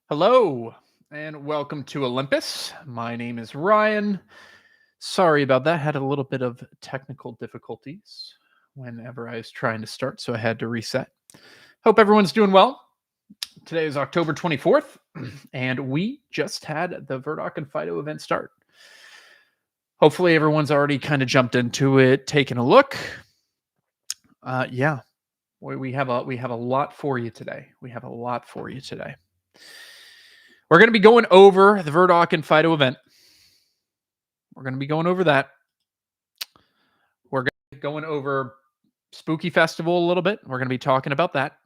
Hello and welcome to Olympus. My name is Ryan. Sorry about that. Had a little bit of technical difficulties whenever I was trying to start, so I had to reset. Hope everyone's doing well. Today is October 24th, and we just had the Verdoc and Phto event start. Hopefully, everyone's already kind of jumped into it, taken a look. Yeah, we have a lot for you today. We're going to be going over the Verdoc and Phto event. We're going to be going over that. We're going to be going over Spooky Festival a little bit. We're going to be talking about that.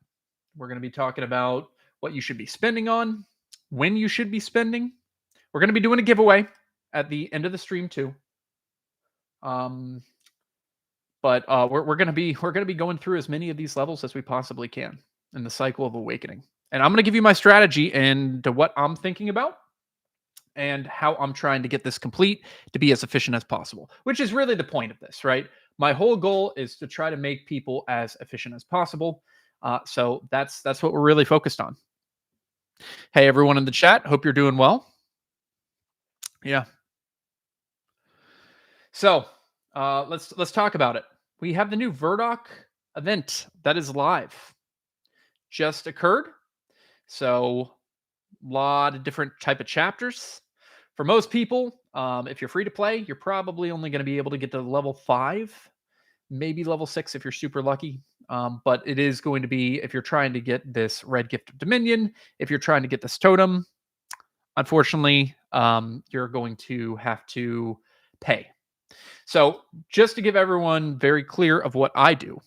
We're going to be talking about what you should be spending on, when you should be spending. We're going to be doing a giveaway at the end of the stream too. But we're going to be going through as many of these levels as we possibly can in the cycle of awakening. And I'm going to give you my strategy and what I'm thinking about and how I'm trying to get this complete to be as efficient as possible, which is really the point of this, right? My whole goal is to try to make people as efficient as possible. So that's what we're really focused on. Hey, everyone in the chat. Hope you're doing well. Yeah. So let's talk about it. We have the new Verdoc event that is live. Just occurred. So a lot of different type of chapters. For most people, if you're free to play, you're probably only going to be able to get to level 5, maybe level 6 if you're super lucky. But it is going to be, if you're trying to get this red gift of dominion, if you're trying to get this totem, unfortunately, you're going to have to pay. So just to give everyone very clear of what I do,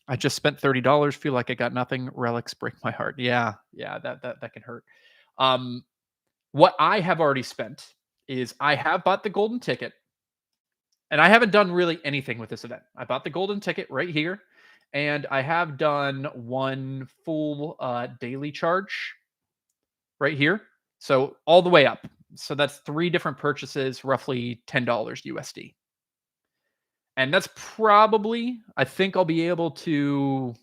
I just spent $30. Feel like I got nothing. Relics break my heart. Yeah, that can hurt. What I have already spent is I have bought the golden ticket, and I haven't done really anything with this event. I bought the golden ticket right here, and I have done one full daily charge right here. So all the way up. So that's 3 different purchases, roughly $10 USD. And that's probably, I think I'll be able to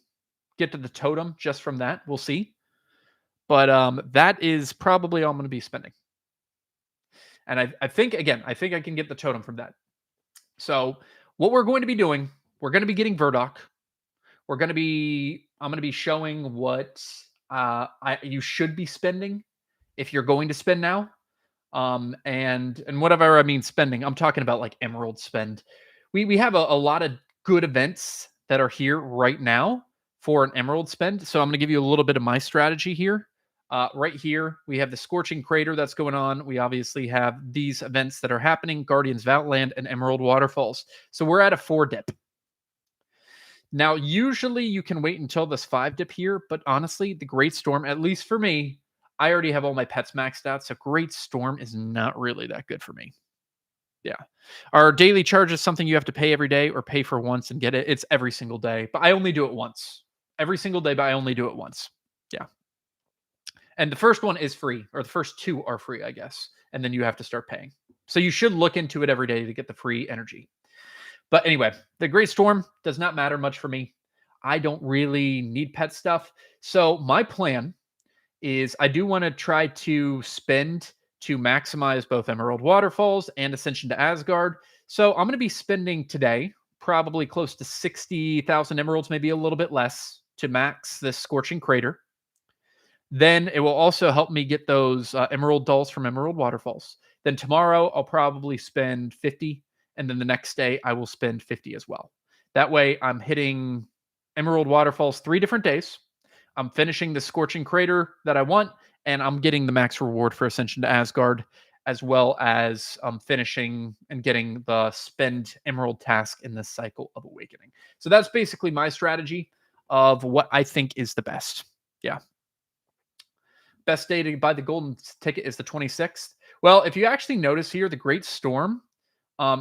get to the totem just from that. We'll see. But that is probably all I'm going to be spending. And I think I can get the totem from that. So what we're going to be doing, we're going to be getting Verdoc. I'm going to be showing what you should be spending if you're going to spend now. And whatever I mean spending, I'm talking about like emerald spend. We have a lot of good events that are here right now for an emerald spend. So I'm going to give you a little bit of my strategy here. Right here, we have the Scorching Crater that's going on. We obviously have these events that are happening, Guardians of Outland and Emerald Waterfalls. So we're at a 4 dip. Now, usually you can wait until this 5 dip here, but honestly, the Great Storm, at least for me, I already have all my pets maxed out, so Great Storm is not really that good for me. Yeah. Our daily charge is something you have to pay every day or pay for once and get it. It's every single day, but I only do it once. Every single day, but I only do it once. Yeah. And the first one is free, or the first 2 are free, I guess. And then you have to start paying. So you should look into it every day to get the free energy. But anyway, the Great Storm does not matter much for me. I don't really need pet stuff. So my plan is I do want to try to spend to maximize both Emerald Waterfalls and Ascension to Asgard. So I'm going to be spending today probably close to 60,000 emeralds, maybe a little bit less, to max this Scorching Crater. Then it will also help me get those emerald dolls from Emerald Waterfalls. Then tomorrow I'll probably spend 50, and then the next day I will spend 50 as well. That way I'm hitting Emerald Waterfalls 3 different days. I'm finishing the Scorching Crater that I want, and I'm getting the max reward for Ascension to Asgard, as well as finishing and getting the spend emerald task in the cycle of awakening. So that's basically my strategy of what I think is the best. Yeah. Best day to buy the golden ticket is the 26th. Well, if you actually notice here, the Great Storm,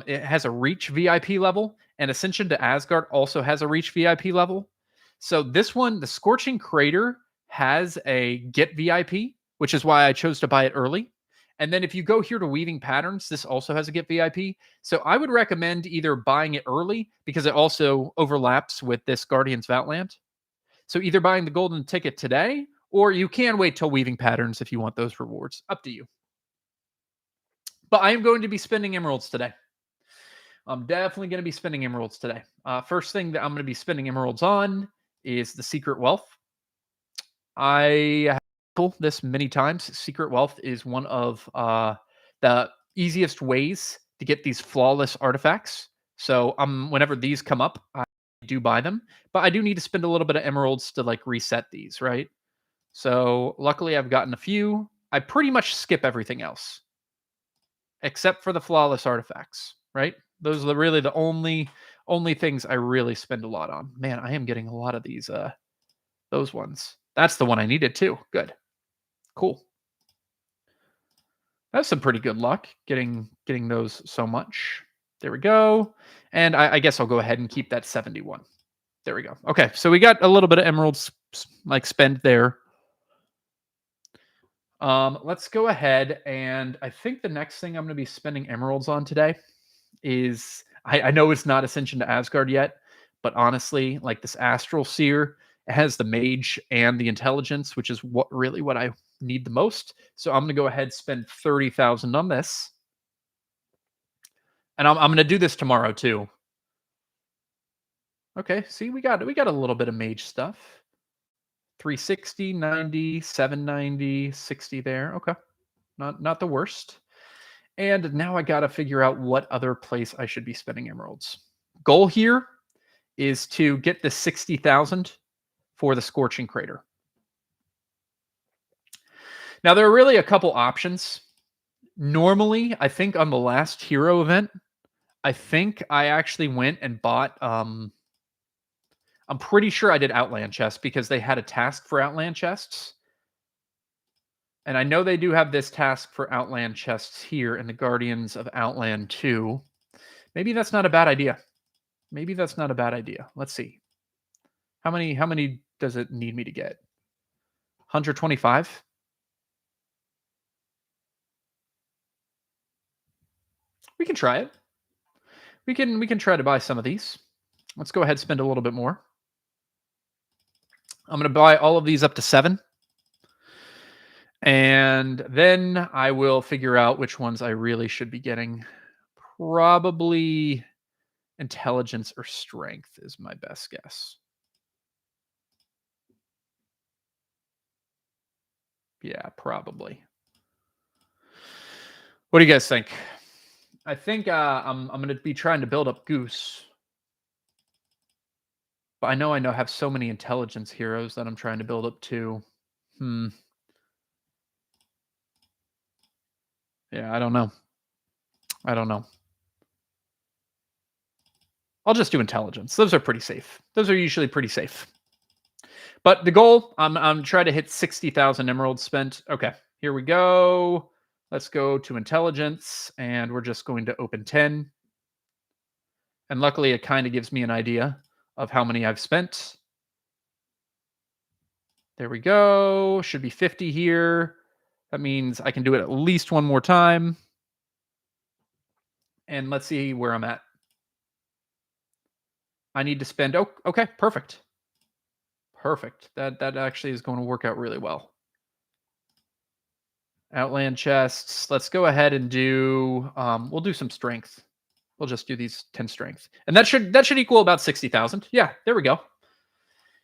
it has a Reach VIP level, and Ascension to Asgard also has a Reach VIP level. So this one, the Scorching Crater, has a Get VIP, which is why I chose to buy it early. And then if you go here to Weaving Patterns, this also has a Get VIP. So I would recommend either buying it early, because it also overlaps with this Guardians of Outland. So either buying the golden ticket today Or you can wait till weaving patterns if you want those rewards. Up to you. But I am going to be spending emeralds today. I'm definitely going to be spending emeralds today. First thing that I'm going to be spending emeralds on is the secret wealth. I have told this many times. Secret wealth is one of the easiest ways to get these flawless artifacts. So whenever these come up, I do buy them, but I do need to spend a little bit of emeralds to like reset these, right? So luckily I've gotten a few. I pretty much skip everything else except for the flawless artifacts, right? Those are really the only things I really spend a lot on. Man, I am getting a lot of these those ones. That's the one I needed too. Good. Cool. That's some pretty good luck getting those so much. There we go. And I guess I'll go ahead and keep that 71. There we go. Okay, so we got a little bit of emeralds like spend there. Let's go ahead, and I think the next thing I'm going to be spending emeralds on today is I know it's not Ascension to Asgard yet, but honestly, like this Astral Seer, it has the mage and the intelligence, which is what I need the most. So I'm going to go ahead and spend 30,000 on this. And I'm going to do this tomorrow too. Okay, see, we got a little bit of mage stuff. 360, 90, 790, 60 there. Okay. Not the worst. And now I got to figure out what other place I should be spending emeralds. Goal here is to get the 60,000 for the Scorching Crater. Now, there are really a couple options. Normally, I think on the last hero event, I think I actually went and bought... I'm pretty sure I did Outland chests because they had a task for Outland chests. And I know they do have this task for Outland chests here in the Guardians of Outland 2. Maybe that's not a bad idea. Maybe that's not a bad idea. Let's see. How many does it need me to get? 125? We can try it. We can try to buy some of these. Let's go ahead and spend a little bit more. I'm going to buy all of these up to 7. And then I will figure out which ones I really should be getting. Probably intelligence or strength is my best guess. Yeah, probably. What do you guys think? I think I'm going to be trying to build up Goose. But I know have so many intelligence heroes that I'm trying to build up too. Yeah, I don't know. I'll just do intelligence. Those are pretty safe. Those are usually pretty safe. But the goal, I'm trying to hit 60,000 emeralds spent. Okay, here we go. Let's go to intelligence, and we're just going to open 10. And luckily, it kind of gives me an idea of how many I've spent. There we go. Should be 50 here. That means I can do it at least one more time. And let's see where I'm at. I need to spend... Oh, okay, perfect. Perfect. That actually is going to work out really well. Outland chests. Let's go ahead and do... we'll do some strength. We'll just do these 10 strength. And that should equal about 60,000. Yeah, there we go.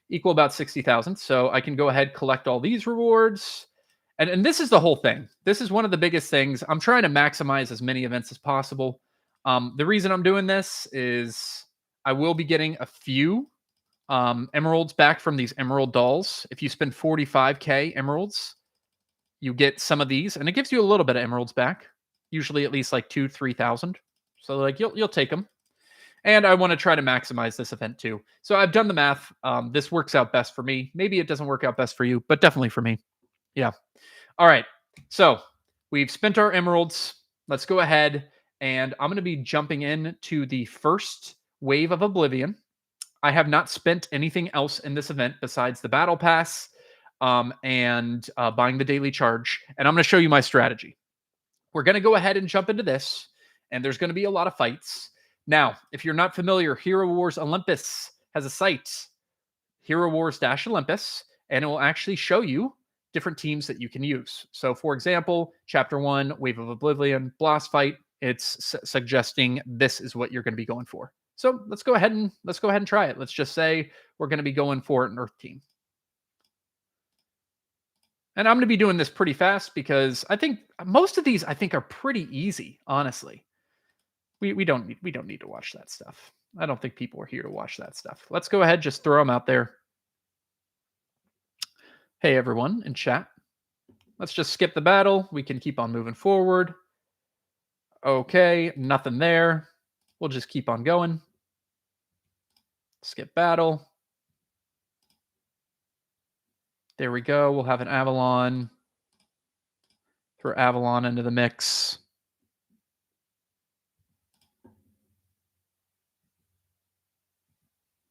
Equal about 60,000. So I can go ahead, collect all these rewards. And this is the whole thing. This is one of the biggest things. I'm trying to maximize as many events as possible. The reason I'm doing this is I will be getting a few emeralds back from these emerald dolls. If you spend 45k emeralds, you get some of these, and it gives you a little bit of emeralds back. Usually at least like 2,000-3,000. So like you'll take them. And I want to try to maximize this event too. So I've done the math. This works out best for me. Maybe it doesn't work out best for you, but definitely for me. Yeah. All right. So we've spent our emeralds. Let's go ahead, and I'm going to be jumping in to the first wave of Oblivion. I have not spent anything else in this event besides the battle pass and buying the daily charge. And I'm going to show you my strategy. We're going to go ahead and jump into this, and there's going to be a lot of fights. Now, if you're not familiar, Hero Wars Olympus has a site, Hero Wars-Olympus, and it will actually show you different teams that you can use. So, for example, Chapter 1, Wave of Oblivion, Boss Fight, it's suggesting this is what you're going to be going for. So let's go ahead and try it. Let's just say we're going to be going for an Earth team. And I'm going to be doing this pretty fast because I think most of these are pretty easy, honestly. We don't need to watch that stuff. I don't think people are here to watch that stuff. Let's go ahead, just throw them out there. Hey everyone in chat. Let's just skip the battle. We can keep on moving forward. Okay, nothing there. We'll just keep on going. Skip battle. There we go. We'll have an Avalon. Throw Avalon into the mix.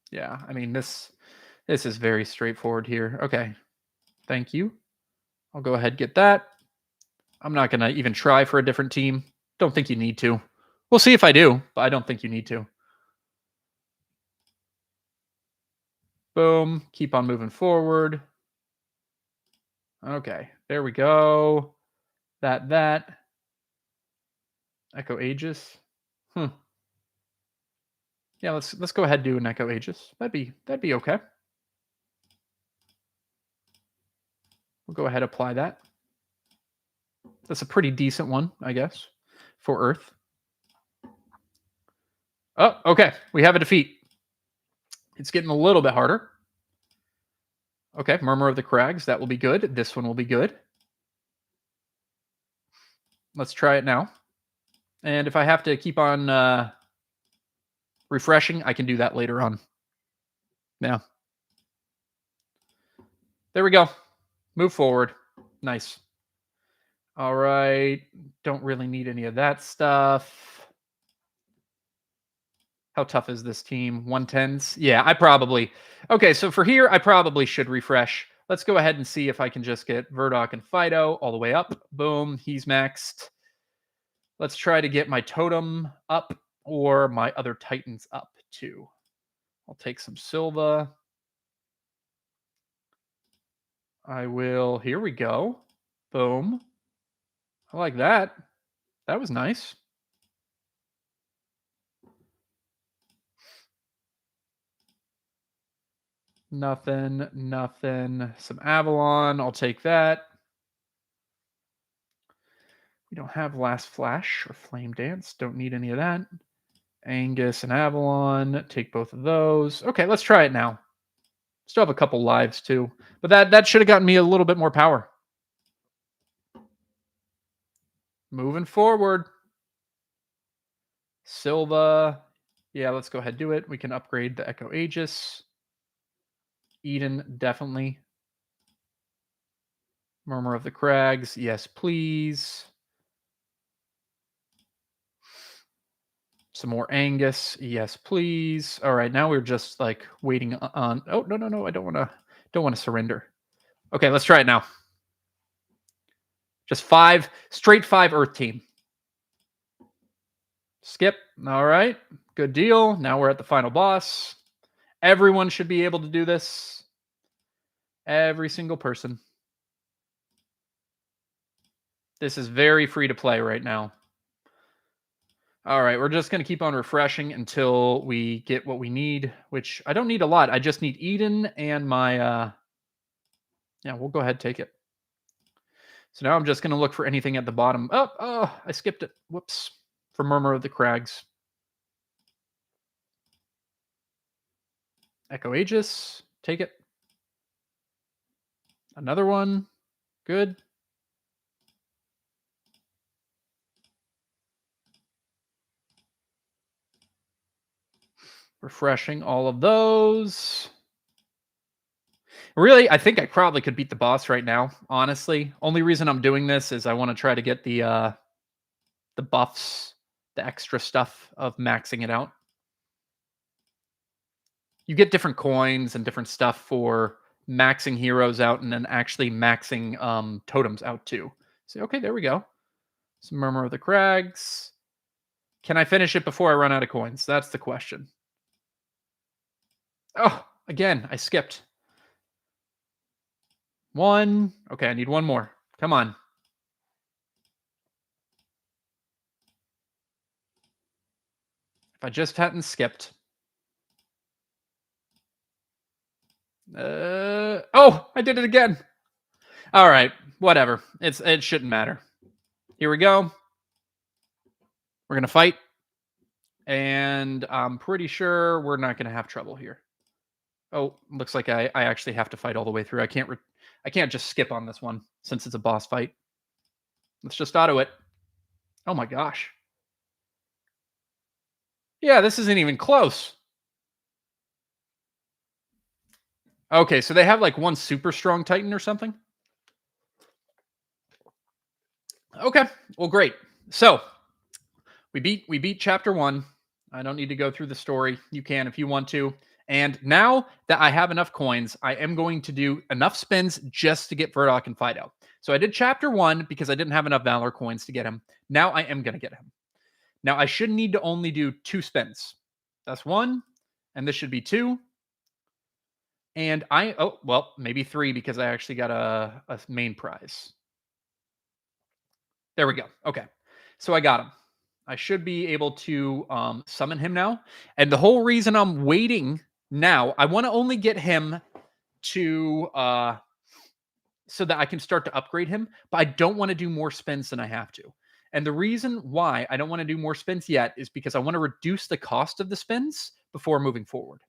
Yeah, I mean, this is very straightforward here. Okay, thank you. I'll go ahead and get that. I'm not going to even try for a different team. Don't think you need to. We'll see if I do, but I don't think you need to. Boom. Keep on moving forward. Okay, there we go. That. Echo Aegis. Yeah, let's go ahead and do an Echo Aegis. That'd be okay. We'll go ahead and apply that. That's a pretty decent one, I guess, for Earth. Oh, okay. We have a defeat. It's getting a little bit harder. Okay, Murmur of the Crags. That will be good. This one will be good. Let's try it now. And if I have to keep on refreshing, I can do that later on. Yeah. There we go. Move forward. Nice. All right. Don't really need any of that stuff. How tough is this team? 110s? Yeah, I probably... Okay, so for here, I probably should refresh. Let's go ahead and see if I can just get Verdoc and Phto all the way up. Boom, he's maxed. Let's try to get my Totem up or my other Titans up too. I'll take some Silva. I will... Here we go. Boom. I like that. That was nice. Nothing. Some Avalon. I'll take that. We don't have Last Flash or Flame Dance. Don't need any of that. Angus and Avalon. Take both of those. Okay, let's try it now. Still have a couple lives too. But that should have gotten me a little bit more power. Moving forward. Silva. Yeah, let's go ahead and do it. We can upgrade the Echo Aegis. Eden, definitely. Murmur of the Crags. Yes, please. Some more Angus. Yes, please. All right, now we're just like waiting on... Oh, no. I don't want to surrender. Okay, let's try it now. Just straight 5 Earth team. Skip. All right. Good deal. Now we're at the final boss. Everyone should be able to do this. Every single person. This is very free to play right now. All right, we're just going to keep on refreshing until we get what we need, which I don't need a lot. I just need Eden and my... Yeah, we'll go ahead and take it. So now I'm just going to look for anything at the bottom. Oh, I skipped it. Whoops. For Murmur of the Crags. Echo Aegis. Take it. Another one. Good. Refreshing all of those. Really, I think I probably could beat the boss right now, honestly. Only reason I'm doing this is I want to try to get the buffs, the extra stuff of maxing it out. You get different coins and different stuff for maxing heroes out and then actually maxing totems out too. So, okay, there we go. Some Murmur of the Crags. Can I finish it before I run out of coins? That's the question. Oh, again, I skipped. One. Okay, I need one more. Come on. If I just hadn't skipped. Oh, I did it again. All right, whatever. It shouldn't matter. Here we go. We're gonna fight, and I'm pretty sure we're not gonna have trouble here. Oh, looks like I actually have to fight all the way through. I can't just skip on this one since it's a boss fight. Let's just auto it. Oh my gosh. Yeah, this isn't even close. Okay, so they have like one super strong Titan or something. Okay, well, great. So we beat chapter one. I don't need to go through the story. You can if you want to. And now that I have enough coins, I am going to do enough spins just to get Verdoc and Phyto. So I did chapter one because I didn't have enough Valor coins to get him. Now I am going to get him. Now I should need to only do 2 spins. That's 1, and this should be 2. And oh, well, maybe 3 because I actually got a main prize. There we go. Okay. So I got him. I should be able to summon him now. And the whole reason I'm waiting now, I want to only get him to so that I can start to upgrade him, but I don't want to do more spins than I have to. And the reason why I don't want to do more spins yet is because I want to reduce the cost of the spins before moving forward.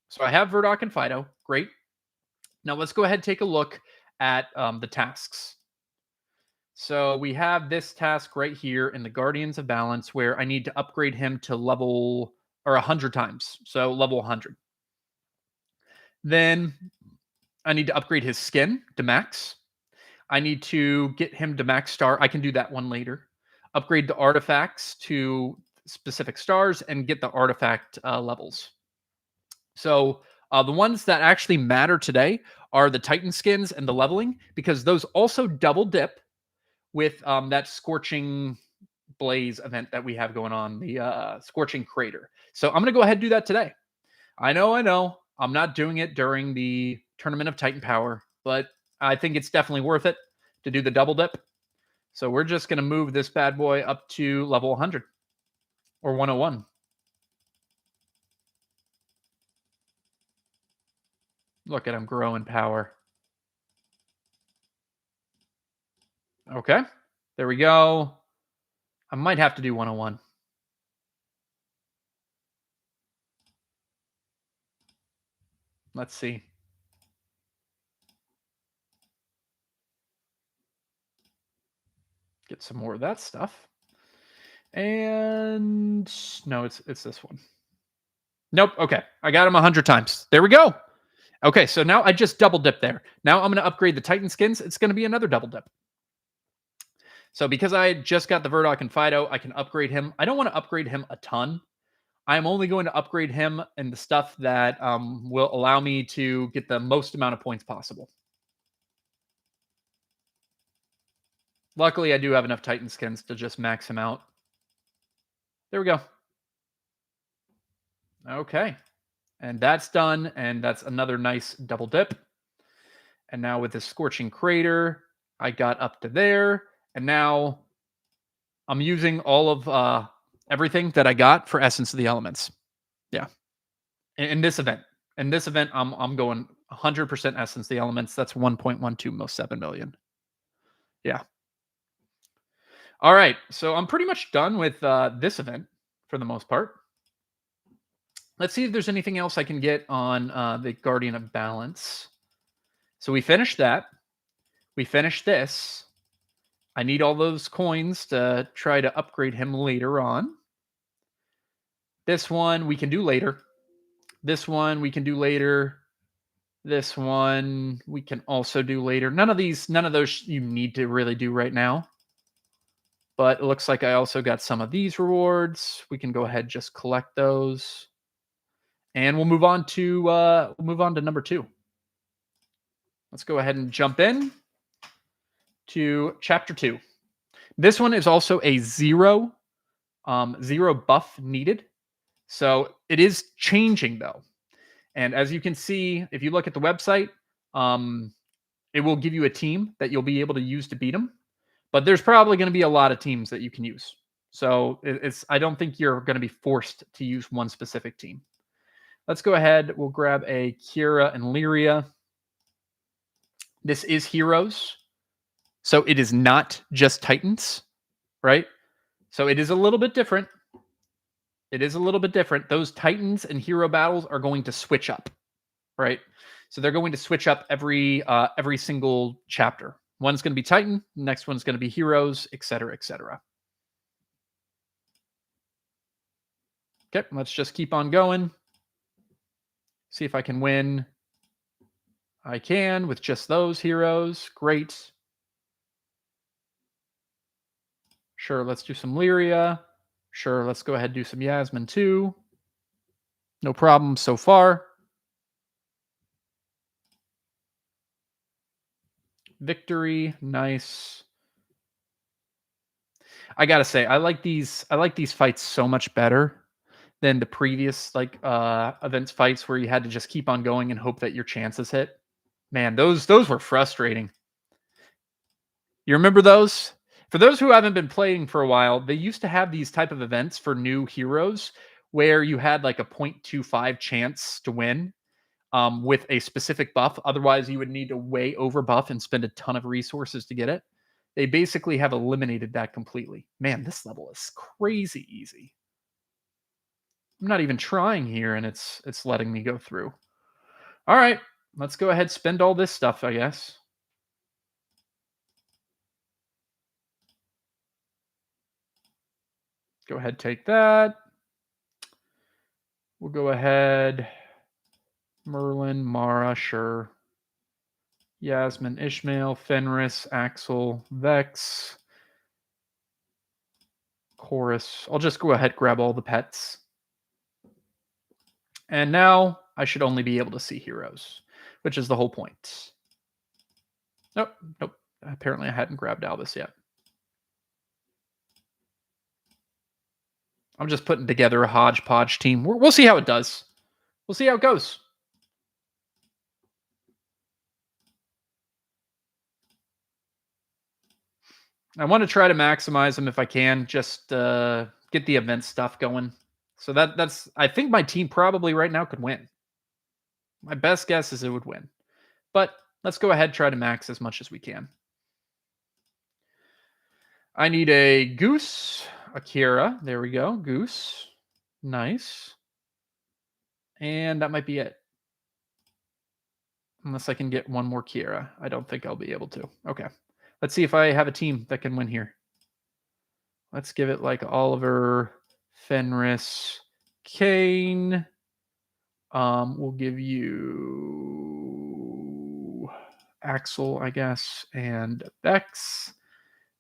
So I have Verdoc and Phto. Great. Now let's go ahead and take a look at the tasks. So we have this task right here in the Guardians of Balance where I need to upgrade him to level or 100 times. So level 100. Then I need to upgrade his skin to max. I need to get him to max star. I can do that one later. Upgrade the artifacts to specific stars and get the artifact levels. So the ones that actually matter today are the Titan skins and the leveling because those also double dip with that Scorching Blaze event that we have going on, the Scorching Crater. So I'm going to go ahead and do that today. I know. I'm not doing it during the Tournament of Titan Power, but I think it's definitely worth it to do the double dip. So we're just going to move this bad boy up to level 100 or 101. Look at him grow in power. Okay, there we go. I might have to do 101. Let's see. Get some more of that stuff. And no, it's this one. Nope. Okay, I got him 100 times. There we go. Okay, so now I just double dip there. Now I'm going to upgrade the Titan skins. It's going to be another double dip. So because I just got the Verdoc and Phto, I can upgrade him. I don't want to upgrade him a ton. I'm only going to upgrade him in the stuff that will allow me to get the most amount of points possible. Luckily, I do have enough Titan skins to just max him out. There we go. Okay. And that's done. And that's another nice double dip. And now with this Scorching Crater, I got up to there. And now I'm using all of everything that I got for Essence of the Elements. Yeah. In this event. In this event, I'm going 100% Essence of the Elements. That's 1.12 most 7 million. Yeah. All right. So I'm pretty much done with this event for the most part. Let's see if there's anything else I can get on the Guardian of Balance. So we finished that. We finished this. I need all those coins to try to upgrade him later on. This one we can do later. This one we can do later. This one we can also do later. None of those you need to really do right now. But it looks like I also got some of these rewards. We can go ahead and just collect those. And we'll move on to number 2. Let's go ahead and jump in to chapter 2. This one is also a 0 buff needed. So it is changing though. And as you can see, if you look at the website, It will give you a team that you'll be able to use to beat them, but there's probably going to be a lot of teams that you can use. So I don't think you're going to be forced to use one specific team. Let's go ahead. We'll grab a Kira and Lyria. This is Heroes. So it is not just Titans, right? So it is a little bit different. It is a little bit different. Those Titans and Hero battles are going to switch up, right? So they're going to switch up every single chapter. One's going to be Titan, next one's going to be Heroes, etc., etc. Okay, let's just keep on going. See if I can win. I can with just those heroes. Great. Sure, let's do some Lyria. Sure, let's go ahead and do some Yasmin too. No problem so far. Victory, nice. I gotta say, I like these fights so much better than the previous events fights where you had to just keep on going and hope that your chances hit. Man, those were frustrating. You remember those? For those who haven't been playing for a while, they used to have these type of events for new heroes where you had like a 0.25 chance to win with a specific buff. Otherwise, you would need to way over buff and spend a ton of resources to get it. They basically have eliminated that completely. Man, this level is crazy easy. I'm not even trying here, and it's letting me go through. All right, let's go ahead, spend all this stuff, I guess. Go ahead, take that. We'll go ahead. Merlin, Mara, sure. Yasmin, Ishmael, Fenris, Axel, Vex, Chorus. I'll just go ahead, grab all the pets. And now I should only be able to see heroes, which is the whole point. Nope. Apparently I hadn't grabbed Albus yet. I'm just putting together a hodgepodge team. We'll see how it does. We'll see how it goes. I want to try to maximize them if I can, just get the event stuff going. So that's I think my team probably right now could win. My best guess is it would win. But let's go ahead, try to max as much as we can. I need a Goose, Akira. There we go. Goose. Nice. And that might be it. Unless I can get one more Kira. I don't think I'll be able to. Okay. Let's see if I have a team that can win here. Let's give it like Oliver, Fenris, Kane. We'll give you Axel, I guess, and Bex.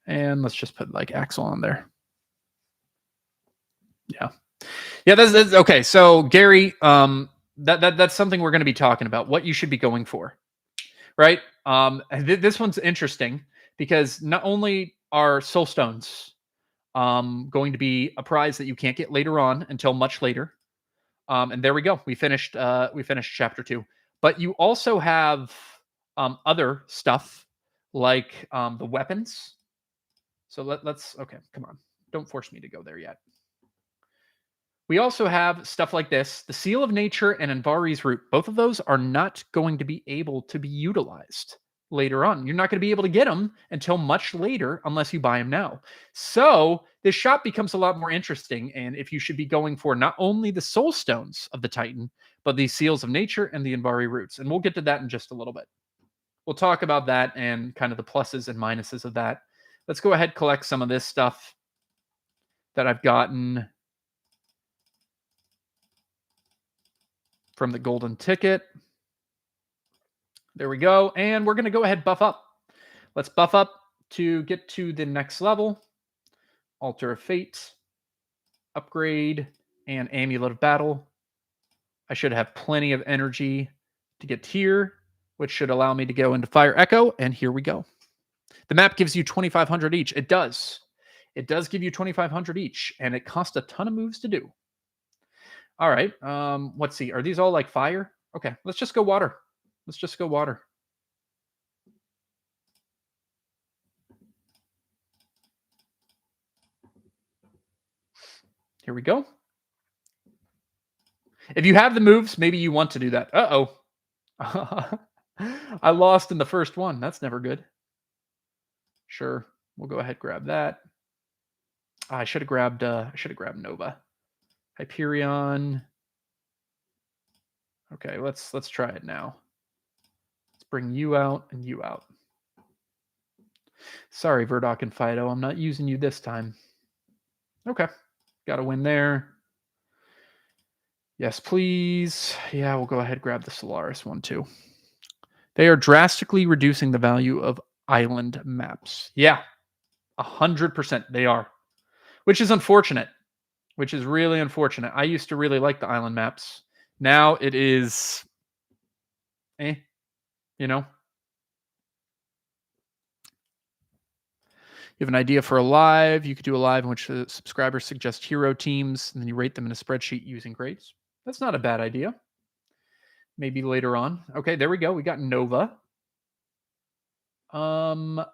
And let's just put like Axel on there. Yeah. That's okay. So Gary, that's something we're going to be talking about. What you should be going for, right? This one's interesting because not only are soul stones going to be a prize that you can't get later on until much later, and there we go. We finished chapter 2, but you also have other stuff like the weapons. So let's okay. Come on, don't force me to go there yet. We also have stuff like this, the Seal of Nature and Anvari's Root. Both of those are not going to be able to be utilized later on. You're not going to be able to get them until much later unless you buy them now. So this shop becomes a lot more interesting. And if you should be going for not only the Soul Stones of the Titan, but the Seals of Nature and the Anvari Roots. And we'll get to that in just a little bit. We'll talk about that and kind of the pluses and minuses of that. Let's go ahead and collect some of this stuff that I've gotten from the golden ticket. There we go. And we're going to go ahead and buff up. Let's buff up to get to the next level. Altar of Fate, upgrade, and Amulet of Battle. I should have plenty of energy to get here, which should allow me to go into Fire Echo. And here we go. The map gives you 2,500 each. It does. It does give you 2,500 each, and it costs a ton of moves to do. All right. Let's see. Are these all like fire? Okay. Let's just go water. Let's just go water. Here we go. If you have the moves, maybe you want to do that. Uh-oh. I lost in the first one. That's never good. Sure. We'll go ahead and grab that. I should have grabbed Nova. Hyperion. Okay, let's try it now. Let's bring you out and you out. Sorry, Verdoc and Phto. I'm not using you this time. Okay. Got a win there. Yes, please. Yeah, we'll go ahead and grab the Solaris one too. They are drastically reducing the value of island maps. Yeah, 100% they are. Which is unfortunate. Which is really unfortunate. I used to really like the island maps. Now it is you know. You have an idea for a live. You could do a live in which the subscribers suggest hero teams, and then you rate them in a spreadsheet using grades. That's not a bad idea. Maybe later on. Okay, there we go. We got Nova. Yeah,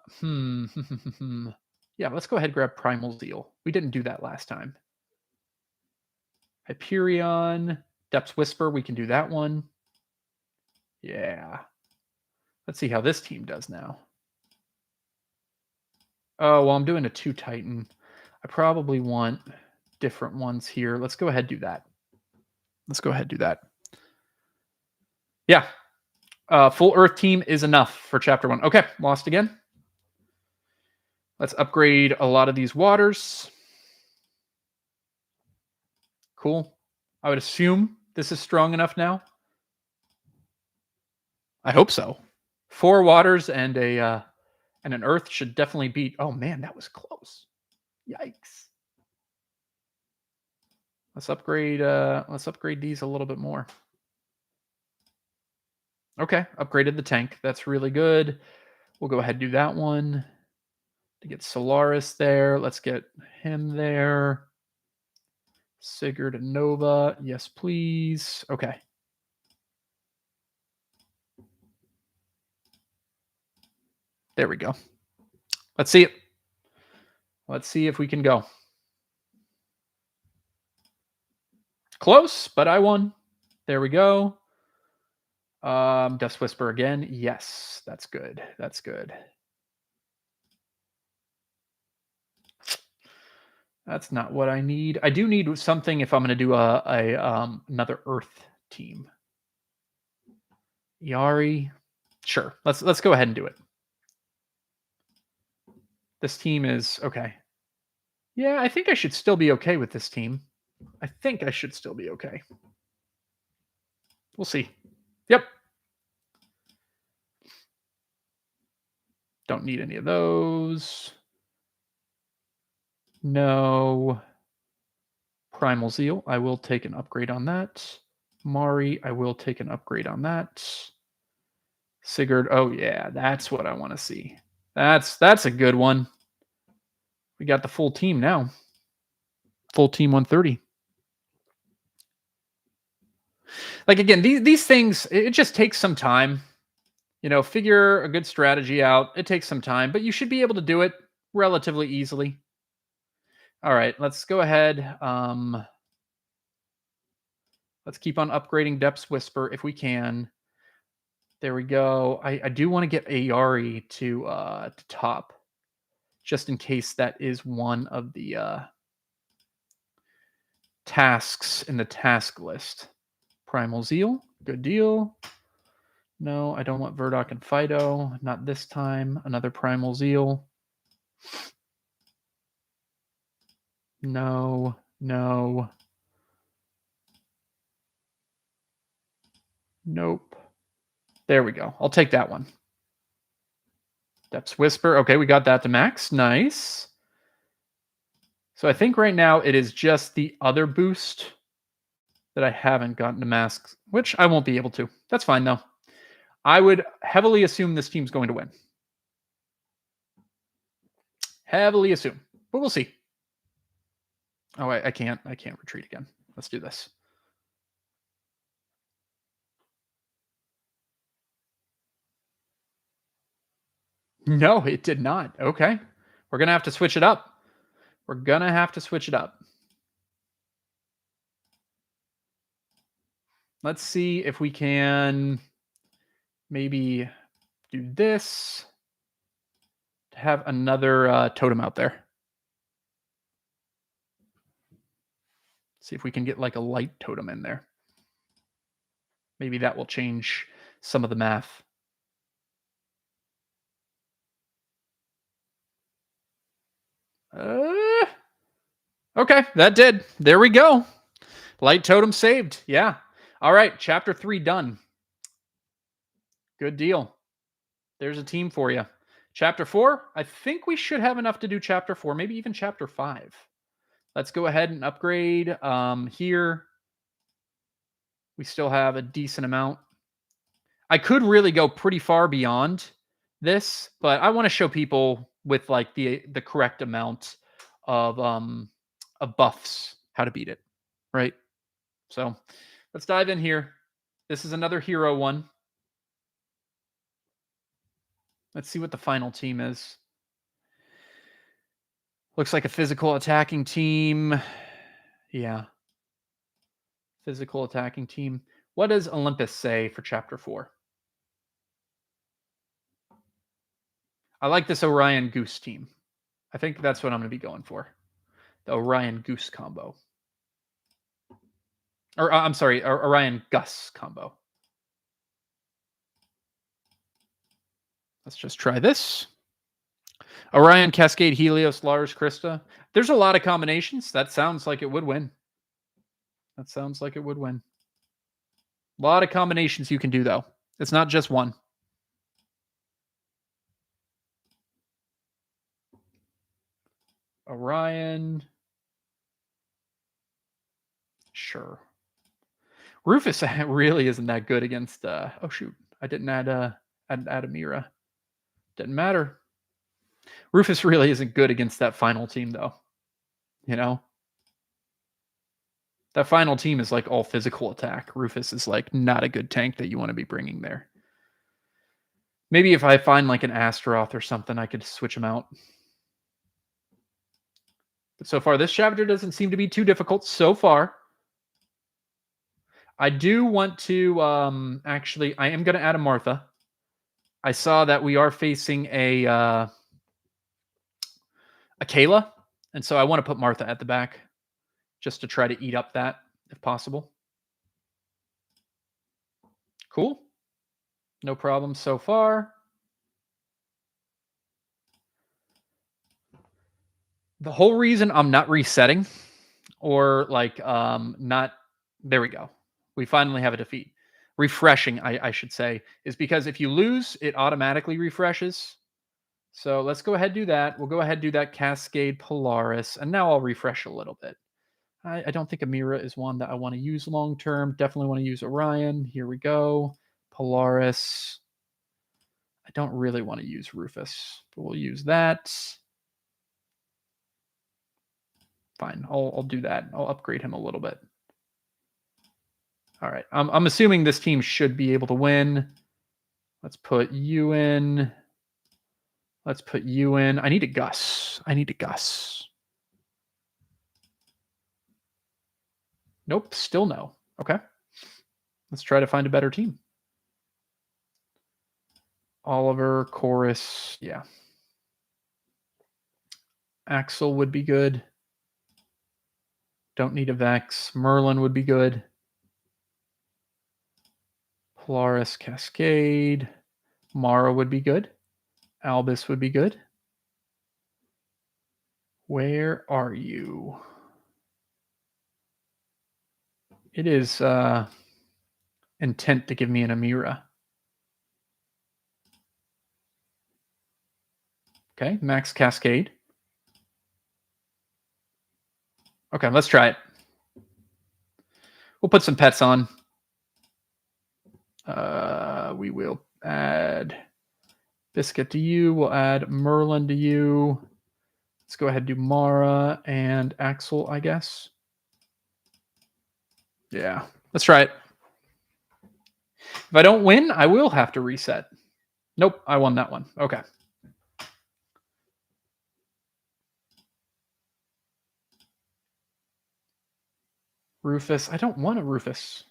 let's go ahead and grab Primal Zeal. We didn't do that last time. Hyperion, Depth's Whisper. We can do that one. Yeah. Let's see how this team does now. Oh, well, I'm doing a 2 Titan. I probably want different ones here. Let's go ahead and do that. Yeah. Full Earth team is enough for Chapter 1. Okay, lost again. Let's upgrade a lot of these waters. Cool. I would assume this is strong enough now. I hope so. 4 waters and an earth should definitely beat. Oh man, that was close. Yikes. Let's upgrade these a little bit more. Okay, upgraded the tank. That's really good. We'll go ahead and do that one. To get Solaris there. Let's get him there. Sigurd and Nova. Yes, please. Okay. There we go. Let's see it. Let's see if we can go. Close, but I won. There we go. Death's Whisper again. Yes, that's good. That's good. That's not what I need. I do need something if I'm going to do another Earth team. Yari. Sure. Let's go ahead and do it. This team is okay. Yeah, I think I should still be okay with this team. I think I should still be okay. We'll see. Yep. Don't need any of those. No. Primal Zeal. I will take an upgrade on that. Mari. I will take an upgrade on that. Sigurd. Oh, yeah. That's what I want to see. That's a good one. We got the full team now. Full team 130. Like, again, these things, it just takes some time. You know, figure a good strategy out. It takes some time, but you should be able to do it relatively easily. All right, let's go ahead. Let's keep on upgrading Depth's Whisper if we can. There we go. I do want to get Ayari to top, just in case that is one of the tasks in the task list. Primal Zeal, good deal. No, I don't want Verdoc and Phto. Not this time. Another Primal Zeal. No, no. Nope. There we go. I'll take that one. Depth's Whisper. Okay, we got that to max. Nice. So I think right now it is just the other boost that I haven't gotten to max, which I won't be able to. That's fine, though. I would heavily assume this team's going to win. Heavily assume. But we'll see. Oh, I can't retreat again. Let's do this. No, it did not. Okay. We're going to have to switch it up. We're going to have to switch it up. Let's see if we can maybe do this to have another totem out there. See if we can get like a light totem in there. Maybe that will change some of the math. Okay, that did. There we go. Light totem saved. Yeah. All right, chapter 3 done. Good deal. There's a team for you. Chapter 4, I think we should have enough to do chapter 4, maybe even chapter 5. Let's go ahead and upgrade here. We still have a decent amount. I could really go pretty far beyond this, but I want to show people with like the correct amount of buffs how to beat it, right? So let's dive in here. This is another hero one. Let's see what the final team is. Looks like a physical attacking team. Yeah. Physical attacking team. What does Olympus say for chapter 4? I like this Orion Goose team. I think that's what I'm going to be going for. The Orion Goose combo. Or I'm sorry, Orion Gus combo. Let's just try this. Orion, Cascade, Helios, Lars, Krista. There's a lot of combinations. That sounds like it would win. That sounds like it would win. A lot of combinations you can do, though. It's not just one. Orion. Sure. Rufus really isn't that good against... oh, shoot. I didn't add Amira. Didn't matter. Rufus really isn't good against that final team, though. You know? That final team is like all physical attack. Rufus is like not a good tank that you want to be bringing there. Maybe if I find like an Astaroth or something, I could switch him out. But so far, this chapter doesn't seem to be too difficult so far. I do want to actually, I am going to add a Martha. I saw that we are facing a Kayla, and so I want to put Martha at the back just to try to eat up that if possible. Cool. No problem so far. The whole reason I'm not resetting or like not, there we go. We finally have a defeat. Refreshing, I should say, is because if you lose, it automatically refreshes. So let's go ahead and do that. We'll go ahead and do that Cascade Polaris. And now I'll refresh a little bit. I don't think Amira is one that I want to use long term. Definitely want to use Orion. Here we go. Polaris. I don't really want to use Rufus, but we'll use that. Fine. I'll do that. I'll upgrade him a little bit. All right. I'm assuming this team should be able to win. Let's put you in. Let's put you in. I need a Gus. I need a Gus. Nope. Still no. Okay. Let's try to find a better team. Oliver, Chorus. Yeah. Axel would be good. Don't need a Vex. Merlin would be good. Polaris, Cascade. Mara would be good. Albus would be good. Where are you? It is intent to give me an Amira. Okay, Max Cascade. Okay, let's try it. We'll put some pets on. We will add Biscuit to you. We'll add Merlin to you. Let's go ahead and do Mara and Axel, I guess. Yeah, let's try it. If I don't win, I will have to reset. Nope, I won that one. Okay. Rufus. I don't want a Rufus.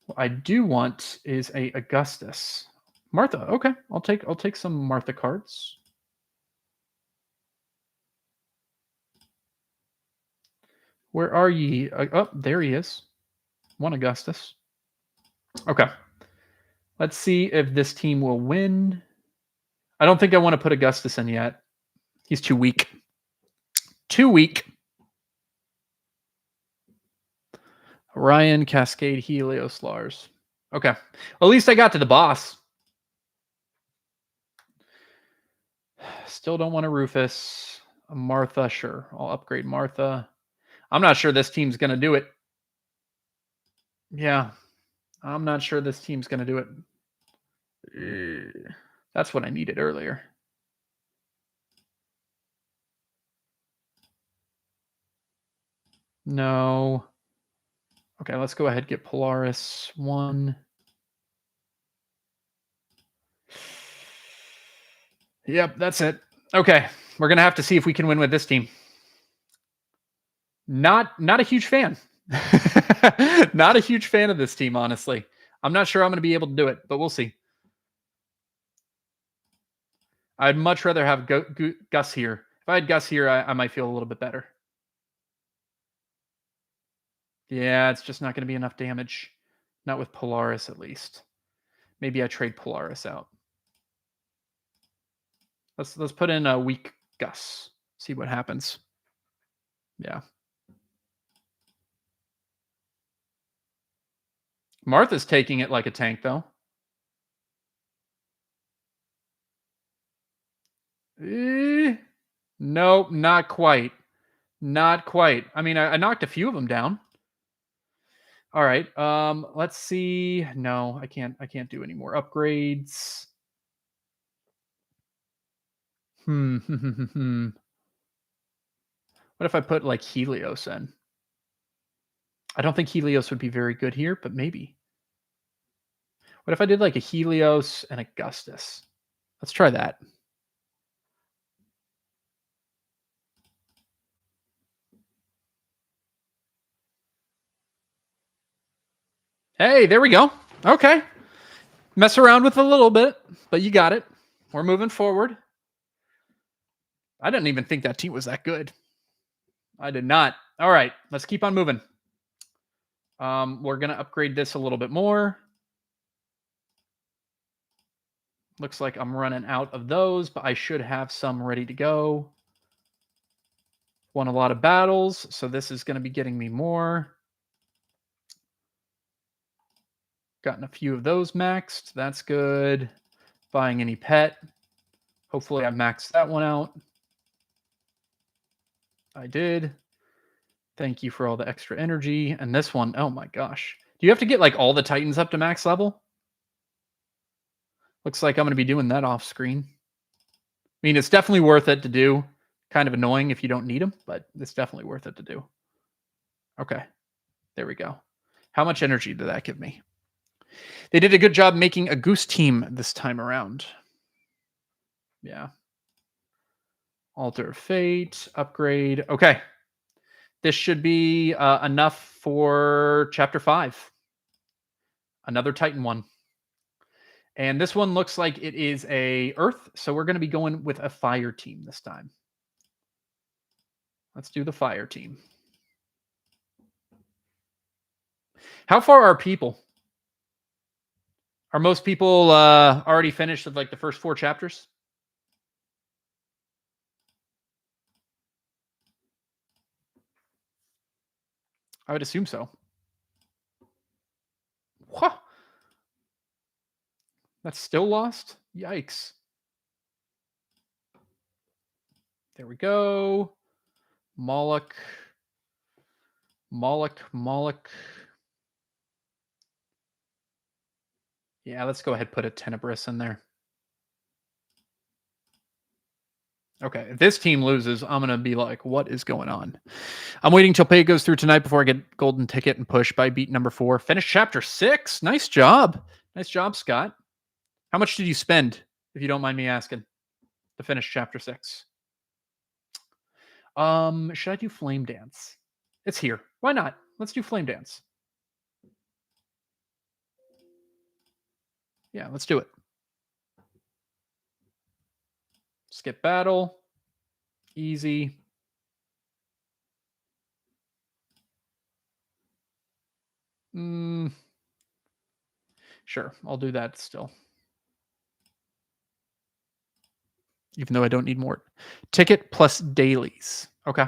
What I do want is a Augustus. Martha, okay. I'll take some Martha cards. Where are ye? Oh, there he is. One Augustus. Okay. Let's see if this team will win. I don't think I want to put Augustus in yet. He's too weak. Too weak. Orion, Cascade, Helios, Lars. Okay. Well, at least I got to the boss. Still don't want a Rufus. A Martha, sure. I'll upgrade Martha. I'm not sure this team's going to do it. Yeah. I'm not sure this team's going to do it. That's what I needed earlier. No. Okay, let's go ahead and get Polaris 1. Yep, that's it. Okay, we're going to have to see if we can win with this team. Not a huge fan. Not a huge fan of this team, honestly. I'm not sure I'm going to be able to do it, but we'll see. I'd much rather have Gus here. If I had Gus here, I might feel a little bit better. Yeah, it's just not going to be enough damage. Not with Polaris, at least. Maybe I trade Polaris out. Let's put in a weak Gus. See what happens. Yeah. Martha's taking it like a tank, though. Nope, not quite. Not quite. I mean, I knocked a few of them down. All right. Let's see. No, I can't do any more upgrades. What if I put like Helios in? I don't think Helios would be very good here, but maybe. What if I did like a Helios and Augustus? Let's try that. Hey, there we go. Okay. Mess around with a little bit, but you got it. We're moving forward. I didn't even think that team was that good. I did not. All right, let's keep on moving. We're going to upgrade this a little bit more. Looks like I'm running out of those, but I should have some ready to go. Won a lot of battles, so this is going to be getting me more. Gotten a few of those maxed. That's good. Buying any pet. Hopefully I maxed that one out. I did. Thank you for all the extra energy. And this one, oh my gosh. Do you have to get like all the Titans up to max level? Looks like I'm going to be doing that off screen. I mean, it's definitely worth it to do. Kind of annoying if you don't need them, but it's definitely worth it to do. Okay. There we go. How much energy did that give me? They did a good job making a goose team this time around. Yeah. Altar of Fate, upgrade. Okay. This should be enough for Chapter 5. Another Titan one. And this one looks like it is a Earth, so we're going to be going with a Fire team this time. Let's do the Fire team. How far are people? Are most people already finished with like the first 4 chapters? I would assume so. What? That's still lost? Yikes. There we go. Moloch. Yeah, let's go ahead and put a Tenebris in there. Okay, if this team loses, I'm going to be like, what is going on? I'm waiting till pay goes through tonight before I get golden ticket and push by beat number 4. Finish chapter 6. Nice job. Nice job, Scott. How much did you spend, if you don't mind me asking, to finish chapter 6? Should I do Flame Dance? It's here. Why not? Let's do Flame Dance. Yeah, let's do it. Skip battle. Easy. Mm, sure, I'll do that still. Even though I don't need more. Ticket plus dailies. Okay.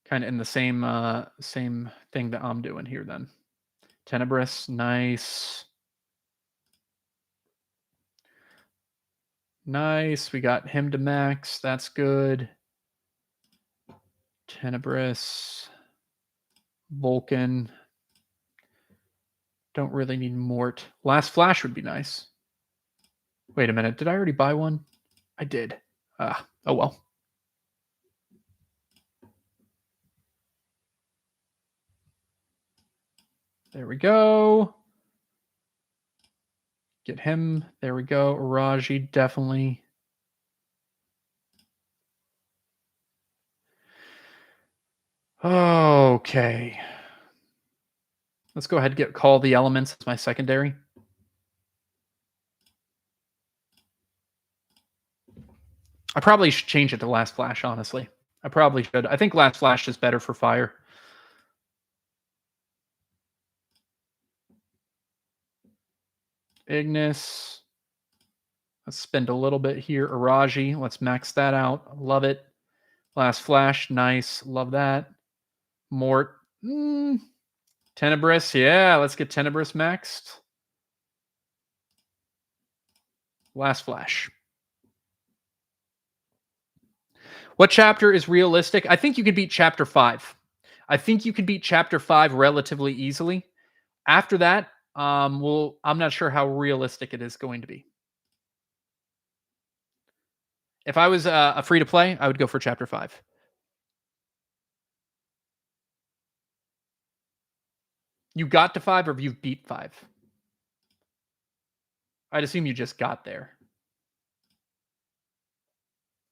Kind of in the same thing that I'm doing here then. Tenebris, nice. Nice. We got him to max. That's good. Tenebris. Vulcan. Don't really need Mort. Last Flash would be nice. Wait a minute. Did I already buy one? I did. Oh well. There we go. Get him. There we go. Raji, definitely. Okay. Let's go ahead and call the elements as my secondary. I probably should change it to Last Flash, honestly. I probably should. I think Last Flash is better for fire. Ignis. Let's spend a little bit here. Araji. Let's max that out. Love it. Last Flash. Nice. Love that. Mort. Tenebris. Yeah, let's get Tenebris maxed. Last Flash. What chapter is realistic? I think you could beat chapter 5. I think you could beat chapter 5 relatively easily. After that, I'm not sure how realistic it is going to be. If I was a free to play, I would go for chapter 5. You got to 5 or you beat 5? I'd assume you just got there.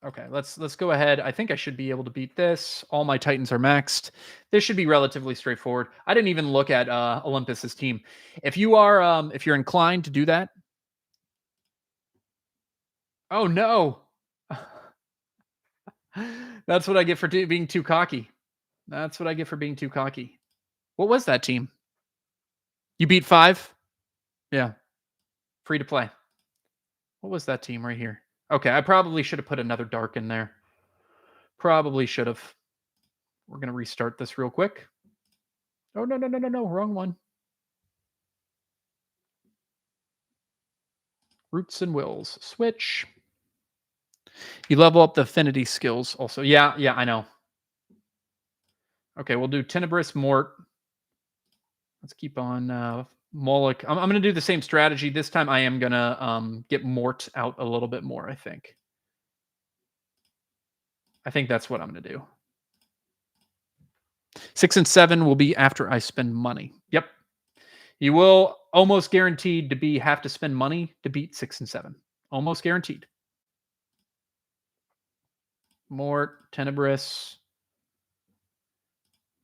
Okay, let's go ahead. I think I should be able to beat this. All my Titans are maxed. This should be relatively straightforward. I didn't even look at Olympus's team. If you're inclined to do that. Oh no. That's what I get for being too cocky. That's what I get for being too cocky. What was that team? You beat 5? Yeah. Free to play. What was that team right here? Okay, I probably should have put another dark in there. Probably should have. We're going to restart this real quick. Oh, no. Wrong one. Roots and wills. Switch. You level up the affinity skills also. Yeah, I know. Okay, we'll do Tenebris Mort. Let's keep on Moloch. I'm going to do the same strategy. This time I am going to get Mort out a little bit more, I think. I think that's what I'm going to do. 6 and 7 will be after I spend money. Yep. You will almost guaranteed to have to spend money to beat 6 and 7. Almost guaranteed. Mort, Tenebris.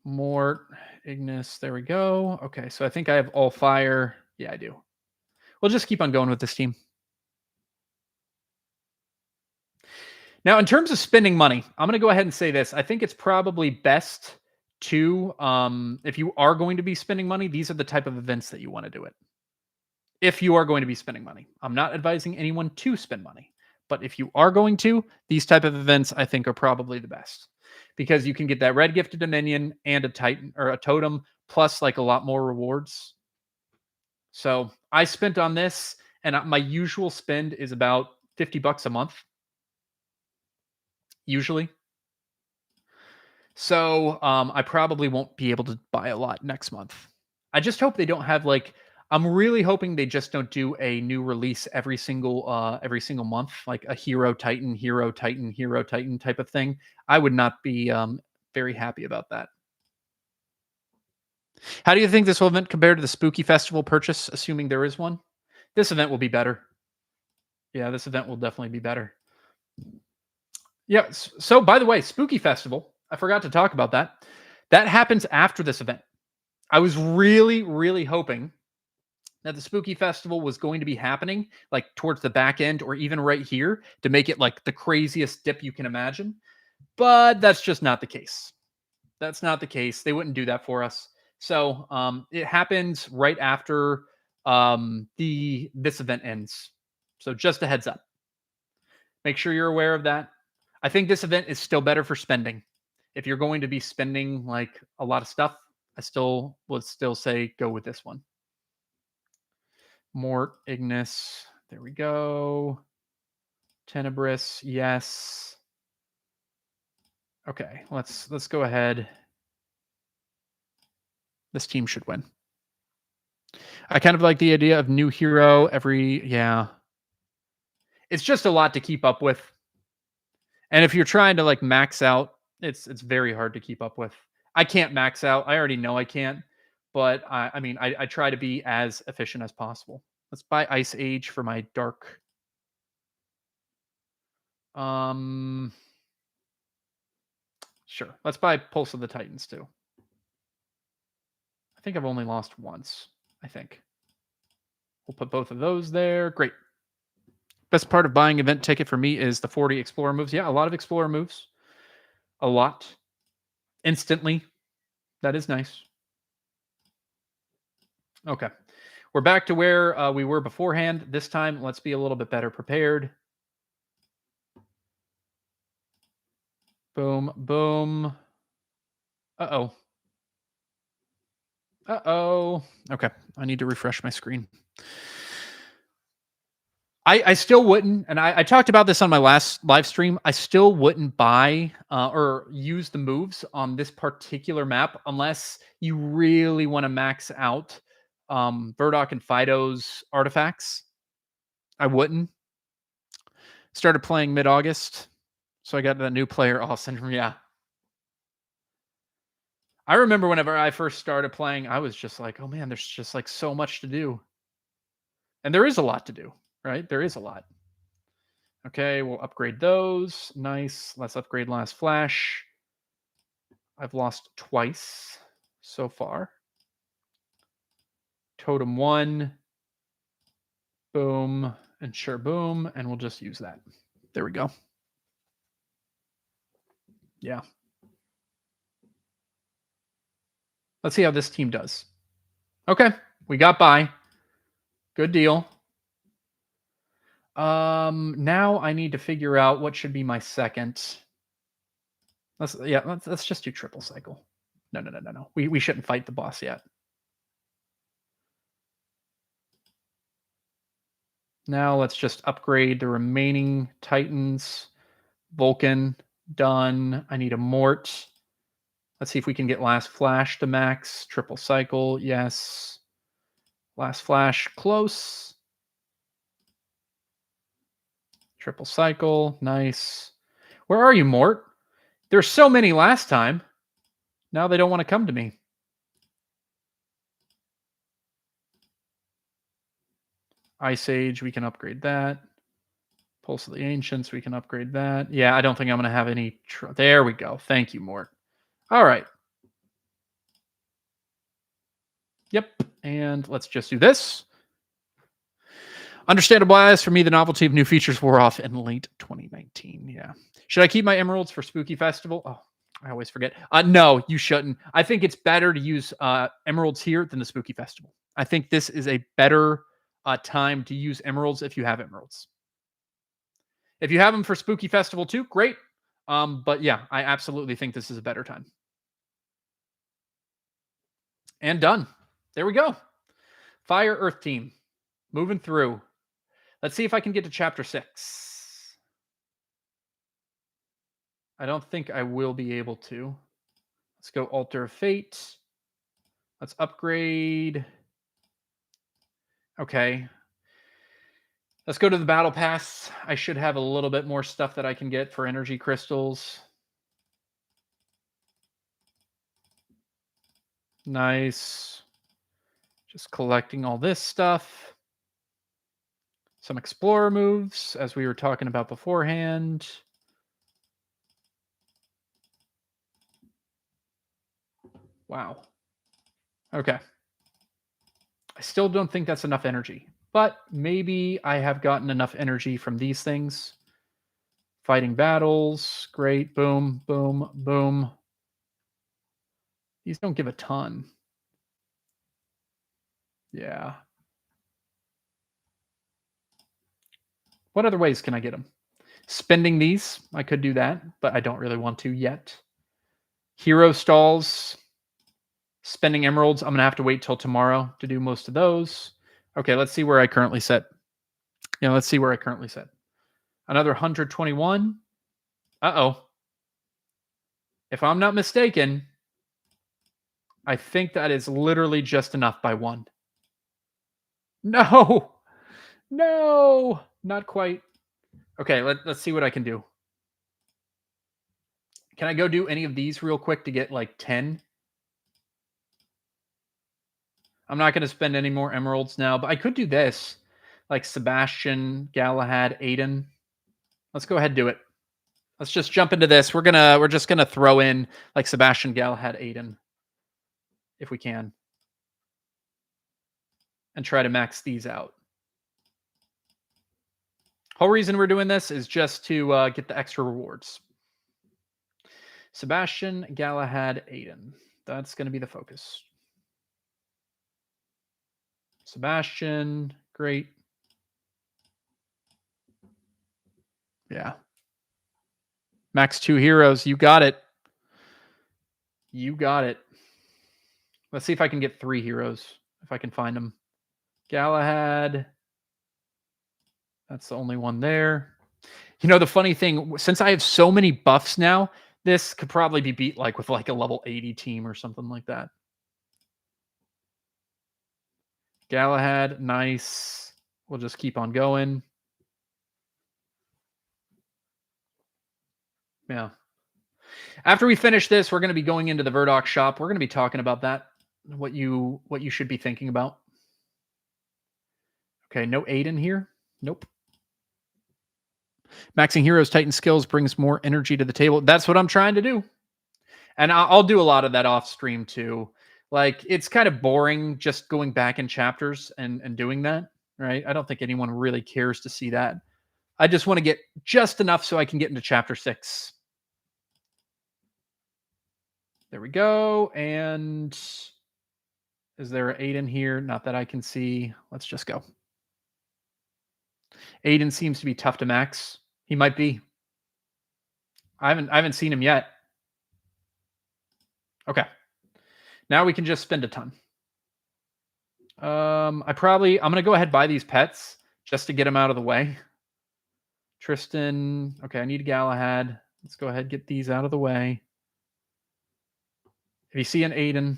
Mort, Ignis. There we go. Okay, so I think I have all fire. Yeah, I do. We'll just keep on going with this team. Now, in terms of spending money, I'm going to go ahead and say this. I think it's probably best to, if you are going to be spending money, these are the type of events that you want to do it. If you are going to be spending money. I'm not advising anyone to spend money. But if you are going to, these type of events I think are probably the best. Because you can get that red gifted dominion and a titan or a totem, plus like a lot more rewards. So I spent on this, and my usual spend is about $50 a month. Usually. So I probably won't be able to buy a lot next month. I just hope they don't have I'm really hoping they just don't do a new release every single month, like a hero titan type of thing. I would not be very happy about that. How do you think this will event compare to the Spooky Festival purchase, assuming there is one? This event will be better. Yeah, this event will definitely be better. Yeah. So, by the way, Spooky Festival, I forgot to talk about that. That happens after this event. I was really, really hoping that the Spooky Festival was going to be happening like towards the back end or even right here to make it like the craziest dip you can imagine. But that's just not the case. That's not the case. They wouldn't do that for us. So it happens right after this event ends. So just a heads up. Make sure you're aware of that. I think this event is still better for spending. If you're going to be spending like a lot of stuff, I still would still say go with this one. Mort, Ignis. There we go. Tenebris, yes. Okay, let's go ahead. This team should win. I kind of like the idea of new hero every, yeah. It's just a lot to keep up with. And if you're trying to like max out, it's very hard to keep up with. I can't max out. I already know I can't, but I mean, I try to be as efficient as possible. Let's buy Ice Age for my dark. Sure. Let's buy Pulse of the Titans too. I think I've only lost once. I think. We'll put both of those there. Great. Best part of buying event ticket for me is the 40 Explorer moves. Yeah, a lot of Explorer moves. A lot. Instantly. That is nice. Okay. We're back to where we were beforehand. This time, let's be a little bit better prepared. Boom, boom. Uh-oh. Uh-oh. Okay. I need to refresh my screen. I still wouldn't, and I talked about this on my last live stream. I still wouldn't buy or use the moves on this particular map unless you really want to max out Verdoc and Phto's artifacts. I wouldn't. Started playing mid-August, so I got that new player all syndrome. Yeah. I remember whenever I first started playing, I was just like, oh man, there's just like so much to do. And there is a lot to do, right? There is a lot. Okay, we'll upgrade those. Nice. Let's upgrade Last Flash. I've lost twice so far. Totem 1. Boom. And sure, boom. And we'll just use that. There we go. Yeah. Let's see how this team does. Okay, we got by. Good deal. Now I need to figure out what should be my second. Let's just do triple cycle. No. We shouldn't fight the boss yet. Now let's just upgrade the remaining Titans. Vulcan, done. I need a Mort. Let's see if we can get Last Flash to max. Triple cycle, yes. Last Flash, close. Triple cycle, nice. Where are you, Mort? There's so many last time. Now they don't want to come to me. Ice Age, we can upgrade that. Pulse of the Ancients, we can upgrade that. Yeah, I don't think I'm going to have any... There we go. Thank you, Mort. All right. Yep. And let's just do this. Understandable as for me, the novelty of new features wore off in late 2019. Yeah. Should I keep my emeralds for Spooky Festival? Oh, I always forget. No, you shouldn't. I think it's better to use emeralds here than the Spooky Festival. I think this is a better time to use emeralds if you have emeralds. If you have them for Spooky Festival too, great. But yeah, I absolutely think this is a better time. And done. There we go. Fire Earth team. Moving through. Let's see if I can get to chapter 6. I don't think I will be able to. Let's go Altar of Fate. Let's upgrade. Okay. Let's go to the Battle Pass. I should have a little bit more stuff that I can get for energy crystals. Nice. Just collecting all this stuff. Some Explorer moves, as we were talking about beforehand. Wow. Okay. I still don't think that's enough energy, but maybe I have gotten enough energy from these things. Fighting battles. Great. Boom, boom, boom. These don't give a ton. Yeah. What other ways can I get them? Spending these. I could do that, but I don't really want to yet. Hero stalls. Spending emeralds. I'm going to have to wait till tomorrow to do most of those. Okay, let's see where I currently sit. Yeah, let's see where I currently sit. Another 121. Uh-oh. If I'm not mistaken, I think that is literally just enough by one. No! No! Not quite. Okay, let's see what I can do. Can I go do any of these real quick to get like 10? I'm not going to spend any more emeralds now, but I could do this. Like Sebastian, Galahad, Aiden. Let's go ahead and do it. Let's just jump into this. We're just gonna throw in like Sebastian, Galahad, Aiden, if we can, and try to max these out. Whole reason we're doing this is just to get the extra rewards. Sebastian, Galahad, Aiden. That's going to be the focus. Sebastian, great. Yeah. Max 2 heroes. You got it. You got it. Let's see if I can get 3 heroes, if I can find them. Galahad. That's the only one there. You know, the funny thing, since I have so many buffs now, this could probably be beat like with like a level 80 team or something like that. Galahad, nice. We'll just keep on going. Yeah. After we finish this, we're going to be going into the Verdoc shop. We're going to be talking about that, what you should be thinking about. Okay, no Aiden here. Nope. Maxing heroes, Titan skills brings more energy to the table. That's what I'm trying to do. And I'll do a lot of that off stream too. Like, it's kind of boring just going back in chapters and doing that, right? I don't think anyone really cares to see that. I just want to get just enough so I can get into chapter 6. There we go. And is there an Aiden here? Not that I can see. Let's just go. Aiden seems to be tough to max. He might be. I haven't seen him yet. Okay. Now we can just spend a ton. I'm gonna go ahead and buy these pets just to get them out of the way. Tristan. Okay, I need a Galahad. Let's go ahead and get these out of the way. If you see an Aiden,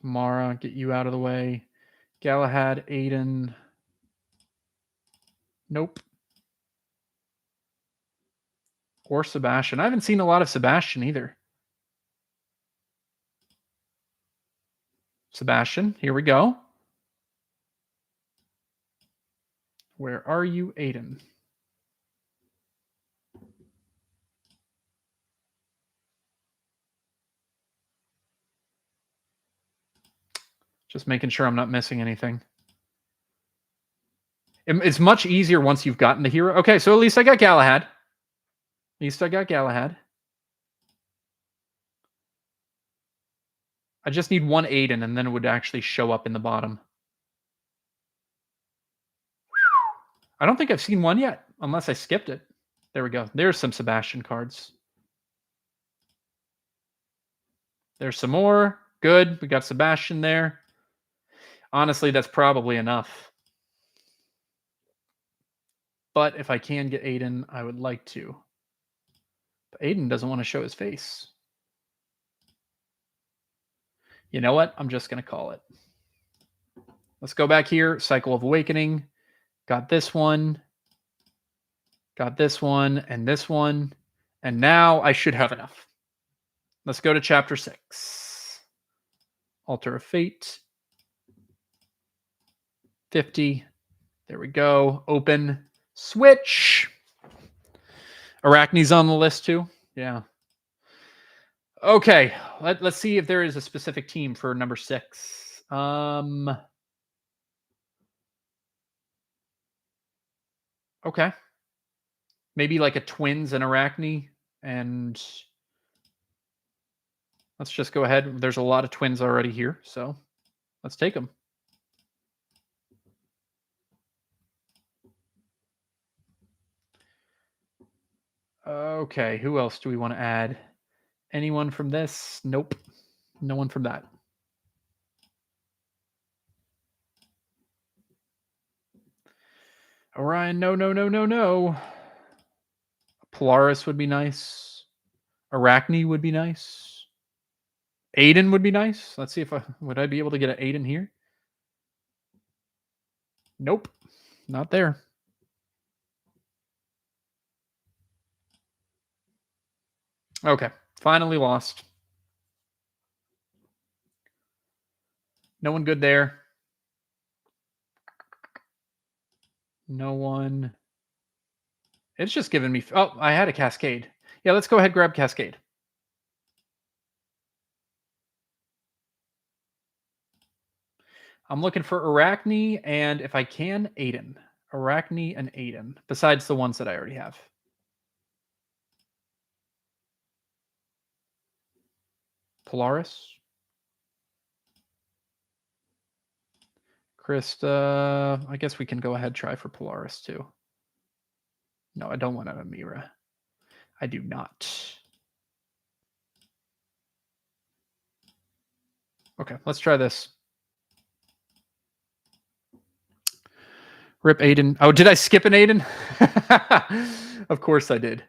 Mara, get you out of the way. Galahad, Aiden. Nope. Or Sebastian. I haven't seen a lot of Sebastian either. Sebastian, here we go. Where are you, Aiden? Just making sure I'm not missing anything. It's much easier once you've gotten the hero. Okay, so at least I got Galahad. At least I got Galahad. I just need one Aiden, and then it would actually show up in the bottom. I don't think I've seen one yet, unless I skipped it. There we go. There's some Sebastian cards. There's some more. Good. We got Sebastian there. Honestly, that's probably enough. But if I can get Aiden, I would like to. But Aiden doesn't want to show his face. You know what? I'm just going to call it. Let's go back here. Cycle of Awakening. Got this one. Got this one and this one. And now I should have enough. Let's go to chapter 6. Altar of Fate. 50. There we go. Open. Switch. Arachne's on the list too. Yeah. Okay, let's see if there is a specific team for number 6. Okay. Maybe like a twins and Arachne, and let's just go ahead. There's a lot of twins already here, so let's take them. Okay, who else do we want to add? Anyone from this? Nope. No one from that. Orion, no, no, no, no, no. Polaris would be nice. Arachne would be nice. Aiden would be nice. Let's see if would I be able to get an Aiden here? Nope. Not there. Okay. Finally lost. No one good there. No one. It's just giving me. Oh, I had a Cascade. Yeah, let's go ahead and grab Cascade. I'm looking for Arachne and, if I can, Aiden. Arachne and Aiden, besides the ones that I already have. Polaris. Krista. I guess we can go ahead and try for Polaris too. No, I don't want an Amira. I do not. Okay, let's try this. Rip Aiden. Oh, did I skip an Aiden? Of course I did.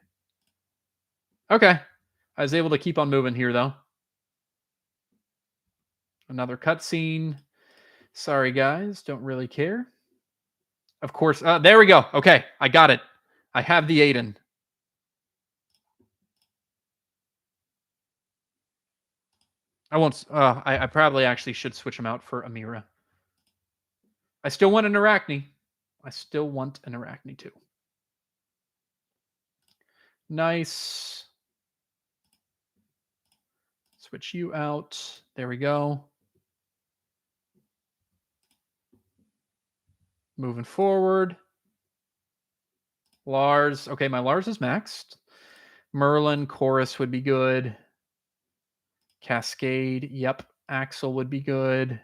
Okay. I was able to keep on moving here, though. Another cutscene. Sorry, guys. Don't really care. Of course. There we go. Okay. I got it. I have the Aiden. I won't. I probably actually should switch him out for Amira. I still want an Arachne. I still want an Arachne, too. Nice. Switch you out. There we go. Moving forward. Lars. Okay, my Lars is maxed. Merlin, Chorus would be good. Cascade. Yep. Axel would be good.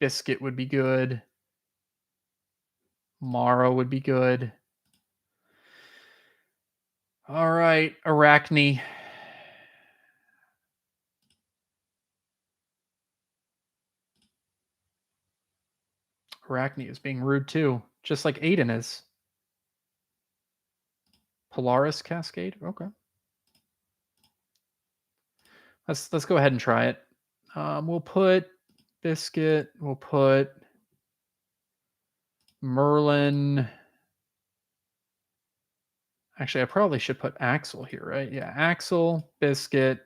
Biscuit would be good. Mara would be good. All right. Arachne. Arachne is being rude too, just like Aiden is. Polaris Cascade. Okay. Let's go ahead and try it. We'll put Biscuit. We'll put Merlin. Actually, I probably should put Axel here, right? Yeah, Axel, Biscuit.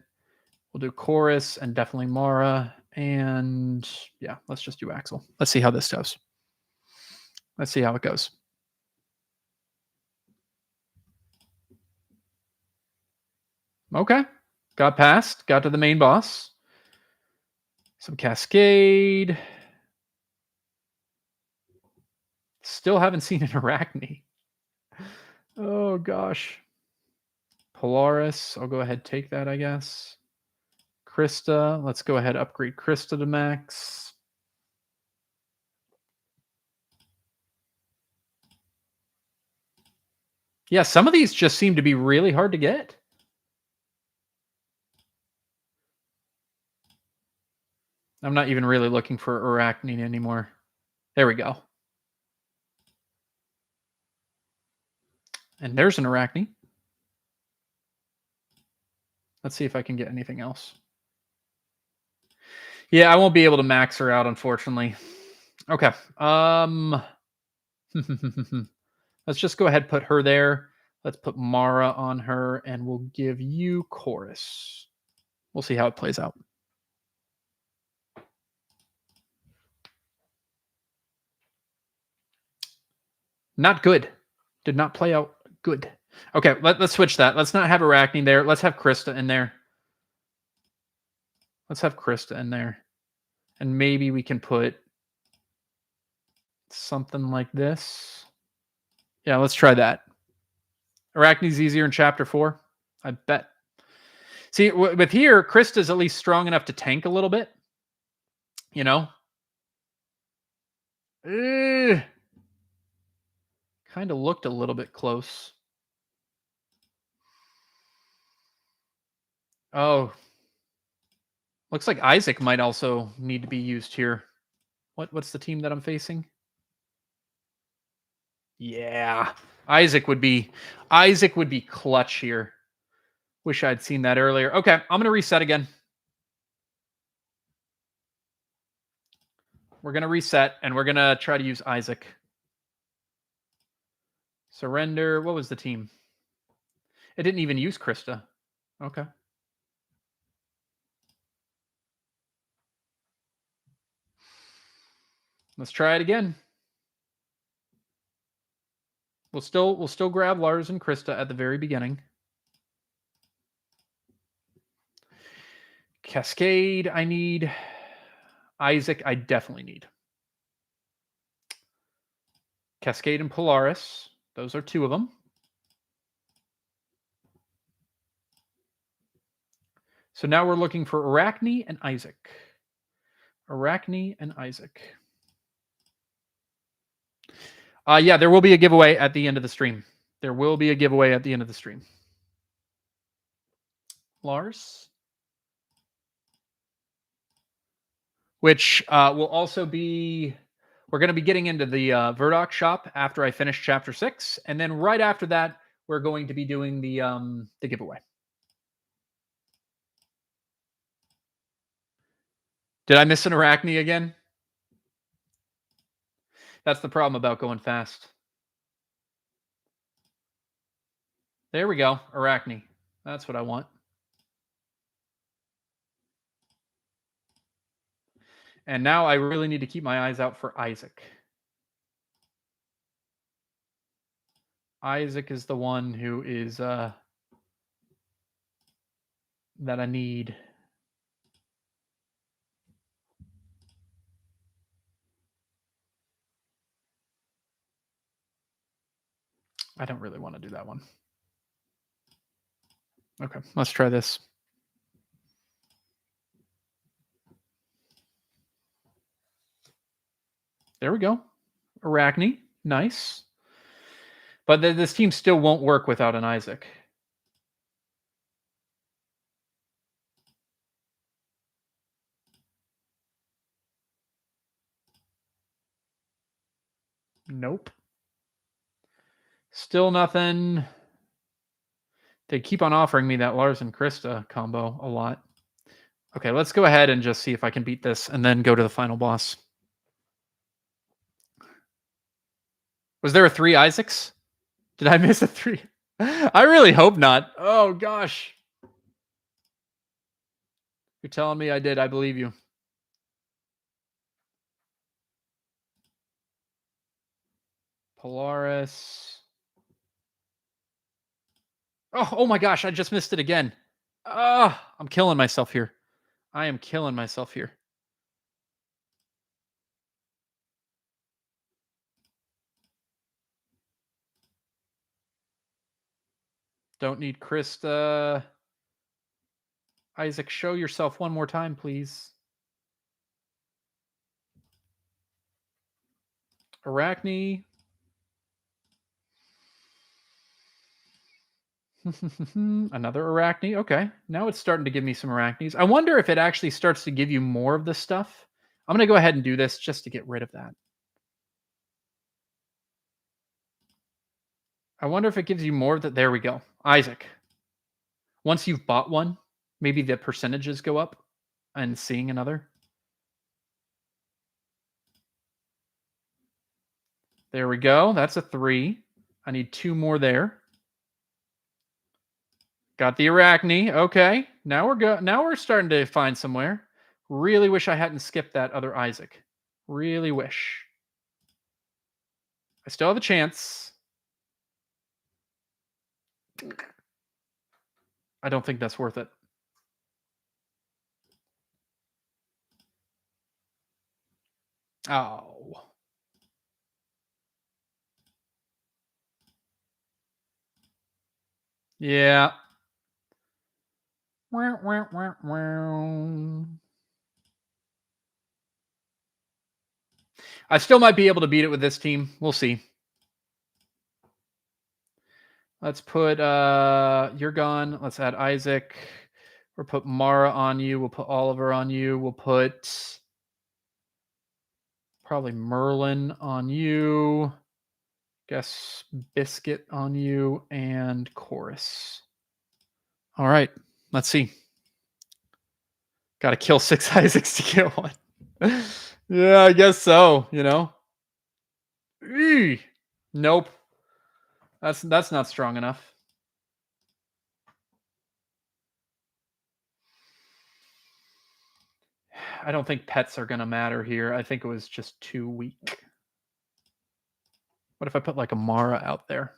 We'll do Chorus and definitely Mara. And yeah, let's just do Axel. Let's see how this goes. Let's see how it goes. Okay. Got past. Got to the main boss. Some Cascade. Still haven't seen an Arachne. Oh, gosh. Polaris. I'll go ahead and take that, I guess. Krista. Let's go ahead and upgrade Krista to max. Yeah, some of these just seem to be really hard to get. I'm not even really looking for Arachne anymore. There we go. And there's an Arachne. Let's see if I can get anything else. Yeah, I won't be able to max her out, unfortunately. Okay. Let's just go ahead and put her there. Let's put Mara on her, and we'll give you Chorus. We'll see how it plays out. Not good. Did not play out good. Okay, let's switch that. Let's not have Arachne there. Let's have Krista in there. Let's have Krista in there. And maybe we can put something like this. Yeah, let's try that. Arachne's easier in chapter 4. I bet. See, with here, Krista's at least strong enough to tank a little bit. You know? Kind of looked a little bit close. Oh. Looks like Isaac might also need to be used here. What's the team that I'm facing? Yeah. Isaac would be clutch here. Wish I'd seen that earlier. Okay, I'm going to reset again. We're going to reset, and we're going to try to use Isaac. Surrender. What was the team? It didn't even use Krista. Okay. Let's try it again. We'll still grab Lars and Krista at the very beginning. Cascade, I need. Isaac, I definitely need. Cascade and Polaris. Those are 2 of them. So now we're looking for Arachne and Isaac. Arachne and Isaac. Yeah, there will be a giveaway at the end of the stream. There will be a giveaway at the end of the stream. Lars. Which will also be... We're going to be getting into the Verdoc shop after I finish chapter 6. And then right after that, we're going to be doing the giveaway. Did I miss an Arachne again? That's the problem about going fast. There we go. Arachne. That's what I want. And now I really need to keep my eyes out for Isaac. Isaac is the one who is that I need. I don't really want to do that one. Okay, let's try this. There we go. Arachne. Nice. But this team still won't work without an Isaac. Nope. Still nothing. They keep on offering me that Lars and Krista combo a lot. Okay, let's go ahead and just see if I can beat this and then go to the final boss. Was there a 3 Isaacs? Did I miss a 3? I really hope not. Oh, gosh. You're telling me I did. I believe you. Polaris. Oh my gosh. I just missed it again. I'm killing myself here. I am killing myself here. Don't need Krista. Isaac, show yourself one more time, please. Arachne. Another Arachne. Okay. Now it's starting to give me some Arachnes. I wonder if it actually starts to give you more of this stuff. I'm going to go ahead and do this just to get rid of that. I wonder if it gives you more of that. There we go. Isaac. Once you've bought one, maybe the percentages go up and seeing another. There we go. That's a 3. I need 2 more there. Got the Arachne. Okay. Now we're starting to find somewhere. Really wish I hadn't skipped that other Isaac. Really wish. I still have a chance. I don't think that's worth it. Oh. Yeah. I still might be able to beat it with this team. We'll see. Let's put you're gone. Let's add Isaac. We'll put Mara on you. We'll put Oliver on you. We'll put probably Merlin on you. Guess Biscuit on you and Chorus. All right. Let's see. Got to kill 6 Isaacs to get one. Yeah, I guess so, you know. Eee. Nope. That's not strong enough. I don't think pets are going to matter here. I think it was just too weak. What if I put like a Mara out there?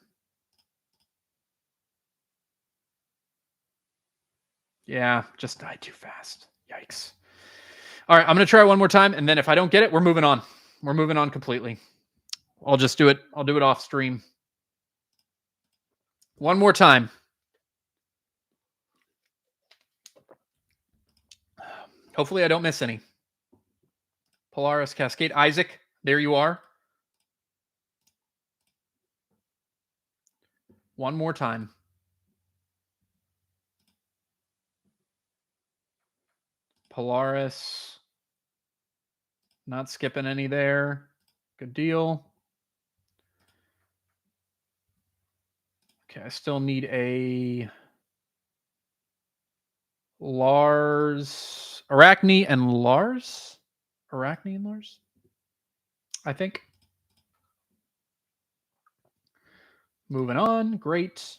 Yeah, just died too fast. Yikes. All right, I'm going to try one more time. And then if I don't get it, we're moving on. We're moving on completely. I'll just do it. I'll do it off stream. One more time. Hopefully I don't miss any. Polaris, Cascade, Isaac. There you are. One more time. Polaris. Not skipping any there. Good deal. Okay, I still need a Lars. Arachne and Lars? Arachne and Lars? I think. Moving on. Great.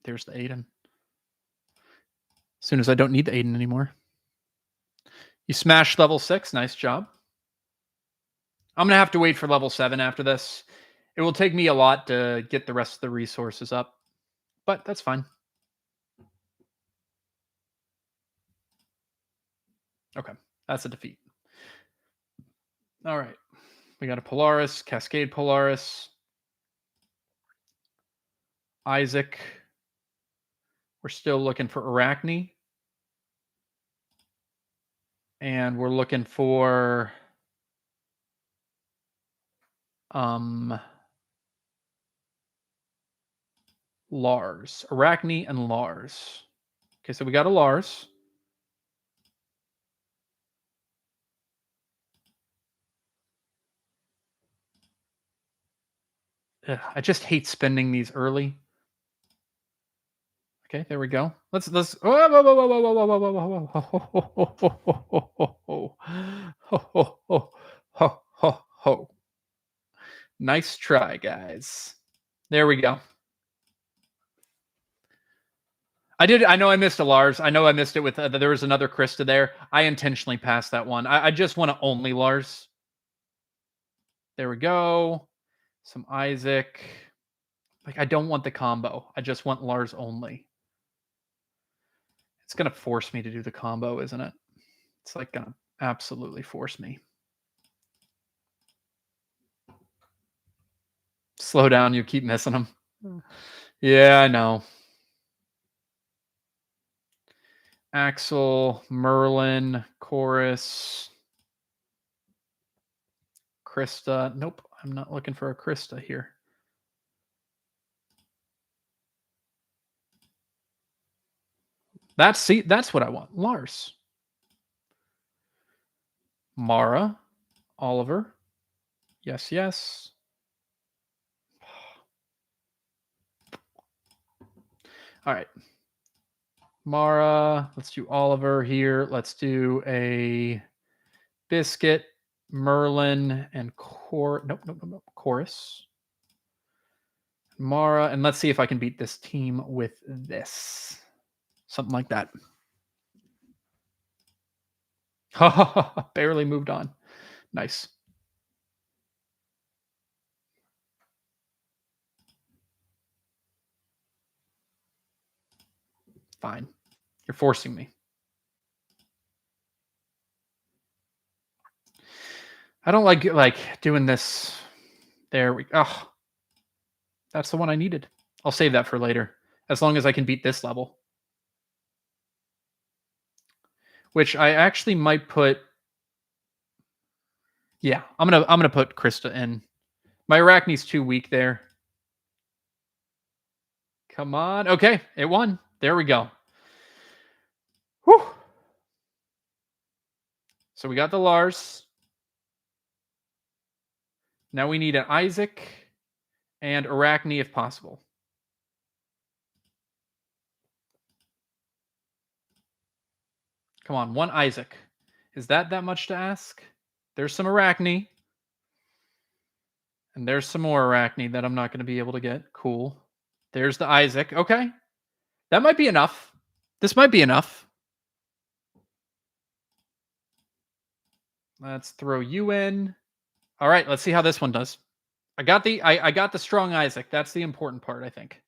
There's the Aiden. As soon as I don't need the Aiden anymore. You smashed level 6. Nice job. I'm going to have to wait for level 7 after this. It will take me a lot to get the rest of the resources up. But that's fine. Okay. That's a defeat. All right. We got a Polaris, Cascade Polaris, Isaac. We're still looking for Arachne. And we're looking for Lars. Arachne and Lars. Okay, so we got a Lars. Ugh, I just hate spending these early. Okay, there we go. Let's whoa, whoa, whoa, whoa, whoa, whoa, whoa, whoa, whoa, whoa, whoa. Nice try, guys. There we go. I know I missed a Lars. I know I missed it with there was another Krista there. I intentionally passed that one. I just want to only Lars. There we go. Some Isaac. Like I don't want the combo. I just want Lars only. It's going to force me to do the combo, isn't it? It's like going to absolutely force me. Slow down. You keep missing them. Yeah, I know. Axel, Merlin, Chorus, Krista. Nope, I'm not looking for a Krista here. That's what I want. Lars. Mara, Oliver. Yes, yes. All right. Mara, let's do Oliver here. Let's do a Biscuit, Merlin, and nope. Chorus. Mara, and let's see if I can beat this team with this. Something like that. Barely moved on. Nice. Fine. You're forcing me. I don't like doing this. There we go. Oh, that's the one I needed. I'll save that for later. As long as I can beat this level. Which I actually might put. Yeah, I'm gonna put Krista in. My Arachne's too weak there. Come on. Okay, it won. There we go. Whew. So we got the Lars. Now we need an Isaac and Arachne if possible. Come on, one Isaac. Is that much to ask? There's some Arachne. And there's some more Arachne that I'm not going to be able to get. Cool. There's the Isaac. Okay. That might be enough. This might be enough. Let's throw you in. All right, let's see how this one does. I got the strong Isaac. That's the important part, I think.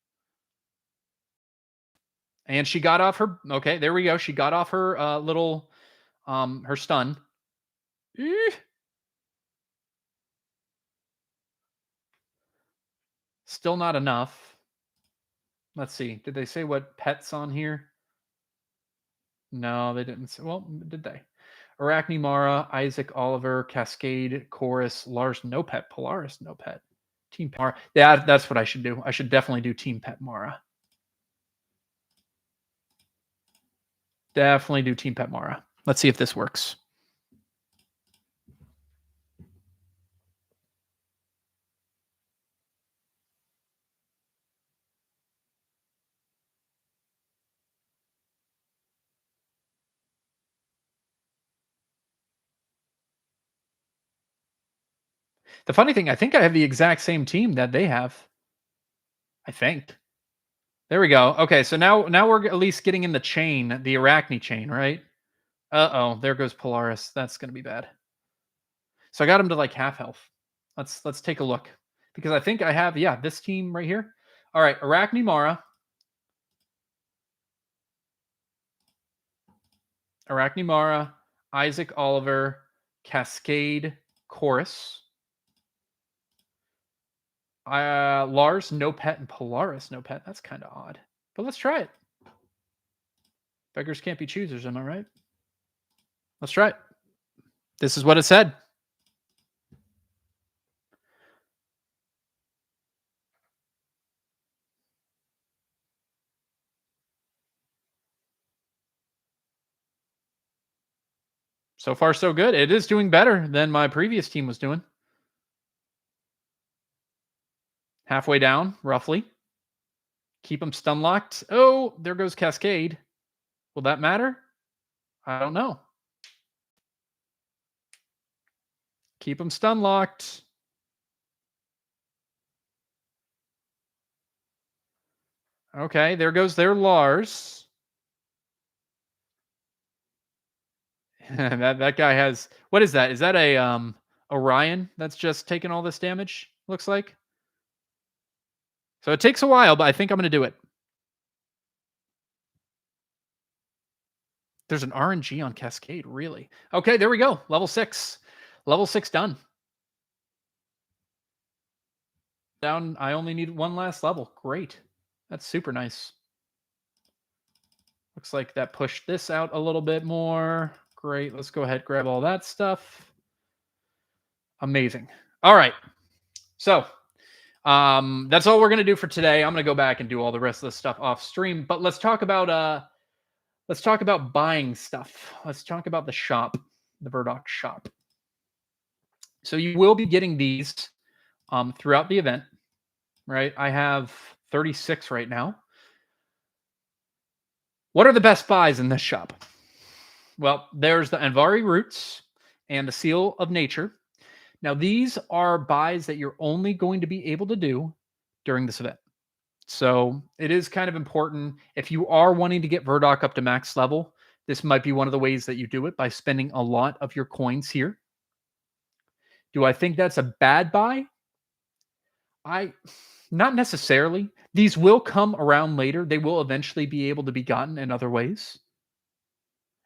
And she got off her. Okay, there we go. She got off her little her stun. Still not enough. Let's see. Did they say what pets on here? No, they didn't say. Well, did they? Arachne, Mara, Isaac, Oliver, Cascade, Chorus, Lars, no pet, Polaris, no pet. Team Pet Mara. Yeah, that's what I should do. I should definitely do Team Pet Mara. Definitely do Team Pet Mara. Let's see if this works. The funny thing, I think I have the exact same team that they have. I think. There we go. Okay, so now we're at least getting in the chain, the Arachne chain, right? Uh-oh, there goes Polaris. That's going to be bad. So I got him to like half health. Let's take a look. Because I think I have, yeah, this team right here. All right, Arachne Mara. Arachne Mara, Isaac Oliver, Cascade Chorus. Lars, no pet, and Polaris, no pet. That's kind of odd. But let's try it. Beggars can't be choosers, am I right? Let's try it. This is what it said. So far, so good. It is doing better than my previous team was doing. Halfway down, roughly. Keep them stun locked. Oh, there goes Cascade. Will that matter? I don't know. Keep them stun locked. Okay, there goes their Lars. that guy has, what is that? Is that a Orion that's just taking all this damage? Looks like. So it takes a while, but I think I'm going to do it. There's an RNG on Cascade, really? Okay, there we go. Level 6. Level 6 done. Down, I only need one last level. Great. That's super nice. Looks like that pushed this out a little bit more. Great. Let's go ahead, grab all that stuff. Amazing. All right. So that's all we're going to do for today. I'm going to go back and do all the rest of the stuff off stream, but let's talk about buying stuff. Let's talk about the shop, the Verdoc shop. So you will be getting these throughout the event, right? I have 36 right now. What are the best buys in this shop? Well, there's the Anvari Roots and the Seal of Nature. Now, these are buys that you're only going to be able to do during this event. So it is kind of important. If you are wanting to get Verdoc up to max level, this might be one of the ways that you do it, by spending a lot of your coins here. Do I think that's a bad buy? Not necessarily. These will come around later. They will eventually be able to be gotten in other ways.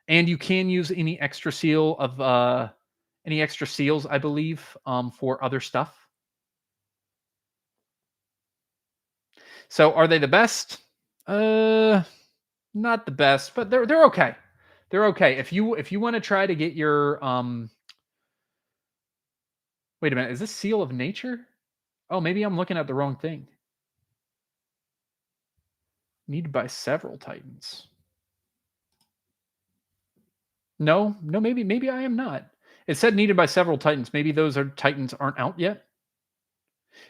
And you can use any extra seals, I believe, for other stuff. So are they the best? Not the best, but they're okay. They're okay. If you want to try to get your wait a minute, is this seal of nature? Oh, maybe I'm looking at the wrong thing. Needed by several titans. No, no, maybe I am not. It said needed by several titans. Maybe those are titans aren't out yet.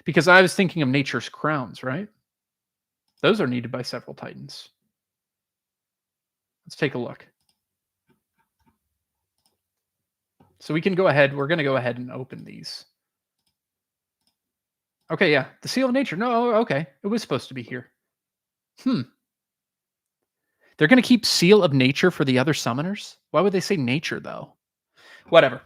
Because I was thinking of nature's crowns, right? Those are needed by several titans. Let's take a look. So we can go ahead. We're going to go ahead and open these. Okay, yeah. The seal of nature. No, okay. It was supposed to be here. They're going to keep seal of nature for the other summoners? Why would they say nature, though? Whatever.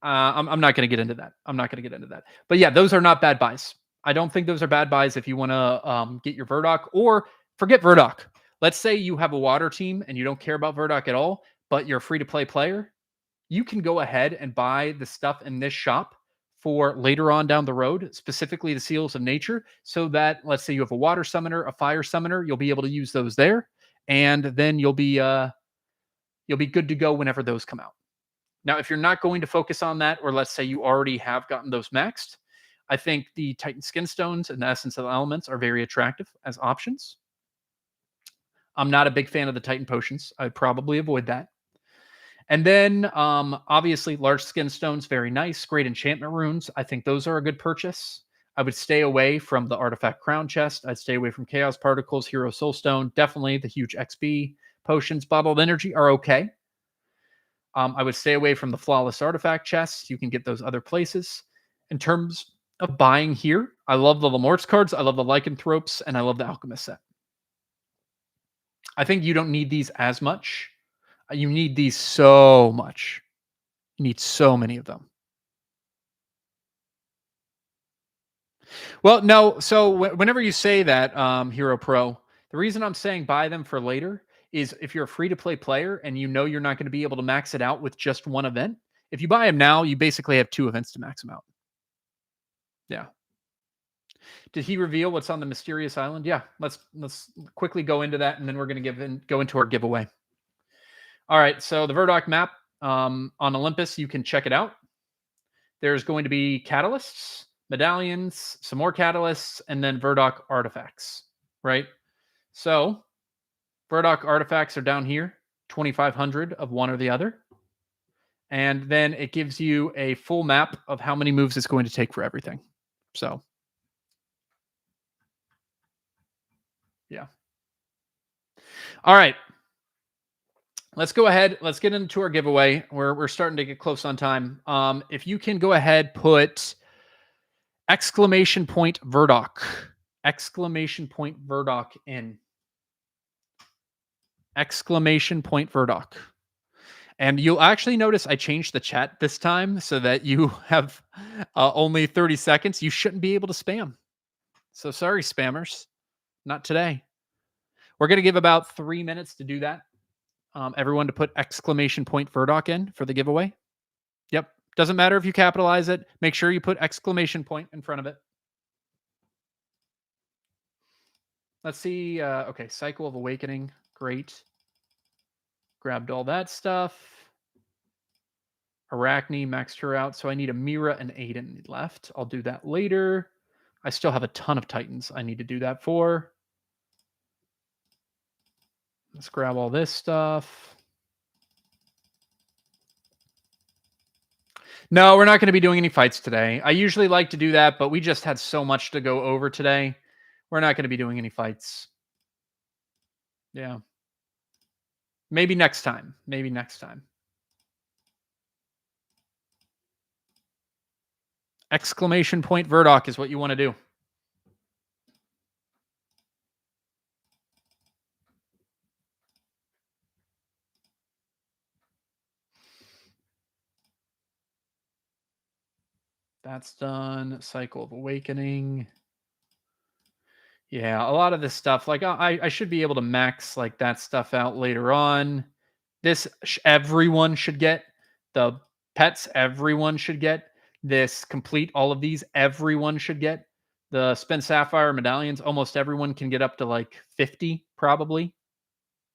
I'm not going to get into that. I'm not going to get into that. But yeah, those are not bad buys. I don't think those are bad buys if you want to get your Verdoc or forget Verdoc. Let's say you have a water team and you don't care about Verdoc at all, but you're a free to play player. You can go ahead and buy the stuff in this shop for later on down the road, specifically the seals of nature, so that let's say you have a water summoner, a fire summoner, you'll be able to use those there, and then you'll be good to go whenever those come out. Now, if you're not going to focus on that, or let's say you already have gotten those maxed, I think the Titan Skin Stones and the Essence of the Elements are very attractive as options. I'm not a big fan of the Titan Potions. I'd probably avoid that. And then, obviously, large skin stones, very nice. Great enchantment runes. I think those are a good purchase. I would stay away from the artifact crown chest. I'd stay away from chaos particles, hero soul stone. Definitely the huge XP potions, bottled energy are okay. I would stay away from the flawless artifact chests. You can get those other places. In terms of buying here, I love the Lamort's cards. I love the Lycanthropes, and I love the Alchemist set. I think you don't need these as much. You need these so much. You need so many of them. Well, no. So whenever you say that, Hero Pro, the reason I'm saying buy them for later is if you're a free to play player and you know you're not going to be able to max it out with just one event. If you buy them now, you basically have 2 events to max them out. Yeah. Did he reveal what's on the mysterious island? Yeah. Let's quickly go into that, and then we're going to go into our giveaway. All right. So the Verdoc map on Olympus, you can check it out. There's going to be catalysts, medallions, some more catalysts, and then Verdoc artifacts, right? So Verdoc artifacts are down here, 2,500 of one or the other. And then it gives you a full map of how many moves it's going to take for everything. So, yeah. All right. Let's go ahead. Let's get into our giveaway. We're starting to get close on time. If you can go ahead, put exclamation point Verdoc. Exclamation point Verdoc in. Exclamation point Verdoc. And you'll actually notice I changed the chat this time so that you have only 30 seconds. You shouldn't be able to spam. So sorry, spammers. Not today. We're going to give about 3 minutes to do that. Everyone to put exclamation point Verdoc in for the giveaway. Yep. Doesn't matter if you capitalize it. Make sure you put exclamation point in front of it. Let's see. Okay. Cycle of Awakening. Great. Grabbed all that stuff. Arachne maxed her out. So I need a Mira and Aiden left. I'll do that later. I still have a ton of Titans I need to do that for. Let's grab all this stuff. No, we're not going to be doing any fights today. I usually like to do that, but we just had so much to go over today. We're not going to be doing any fights. Yeah. Maybe next time. Maybe next time. Exclamation point Verdoc is what you want to do. That's done. Cycle of Awakening. Yeah, a lot of this stuff, like I should be able to max like that stuff out later on. Everyone should get the pets. Everyone should get this. Complete all of these. Everyone should get the spin sapphire medallions. Almost everyone can get up to like 50 probably,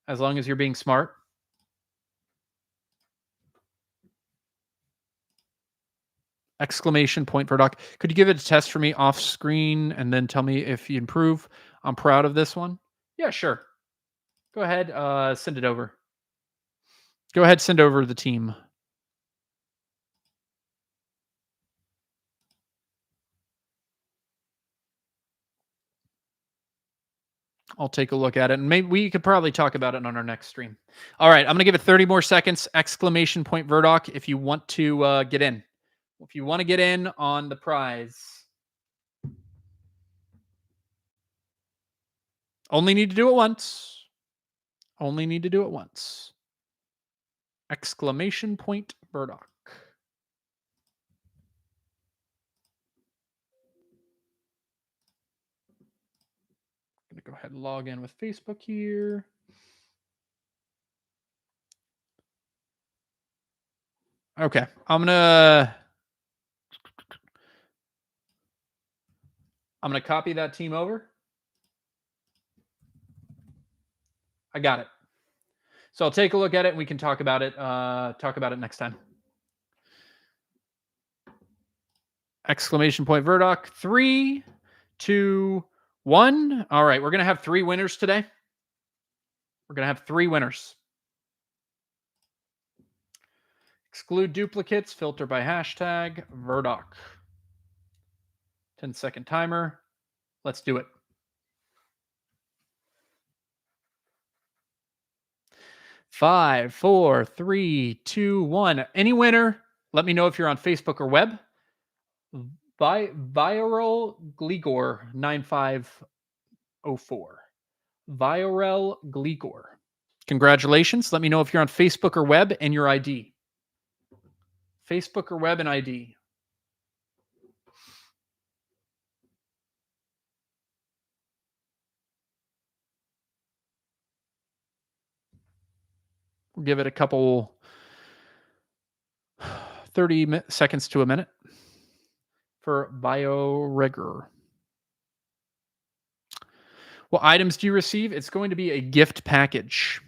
as long as you're being smart. Exclamation point Verdoc. Could you give it a test for me off screen and then tell me if you improve? I'm proud of this one. Yeah, sure. Go ahead. Send it over. Go ahead. Send over the team. I'll take a look at it, and maybe we could probably talk about it on our next stream. All right, I'm gonna give it 30 more seconds. Exclamation point Verdoc if you want to get in. If you want to get in on the prize, only need to do it once. Only need to do it once. Exclamation point Verdoc. I'm gonna go ahead and log in with Facebook here. Okay, I'm gonna copy that team over. I got it. So I'll take a look at it and we can talk about it. Talk about it next time. Exclamation point Verdoc. 3, 2, 1. All right, we're gonna have 3 winners today. We're gonna have 3 winners. Exclude duplicates. Filter by hashtag Verdoc. 10-second timer. Let's do it. 5, 4, 3, 2, 1. Any winner, let me know if you're on Facebook or web. Viral Gligor 9504. Viral Gligor. Congratulations. Let me know if you're on Facebook or web and your ID. Facebook or web and ID. We'll give it a couple 30 seconds to a minute for BioRigor. What items do you receive? It's going to be a gift package.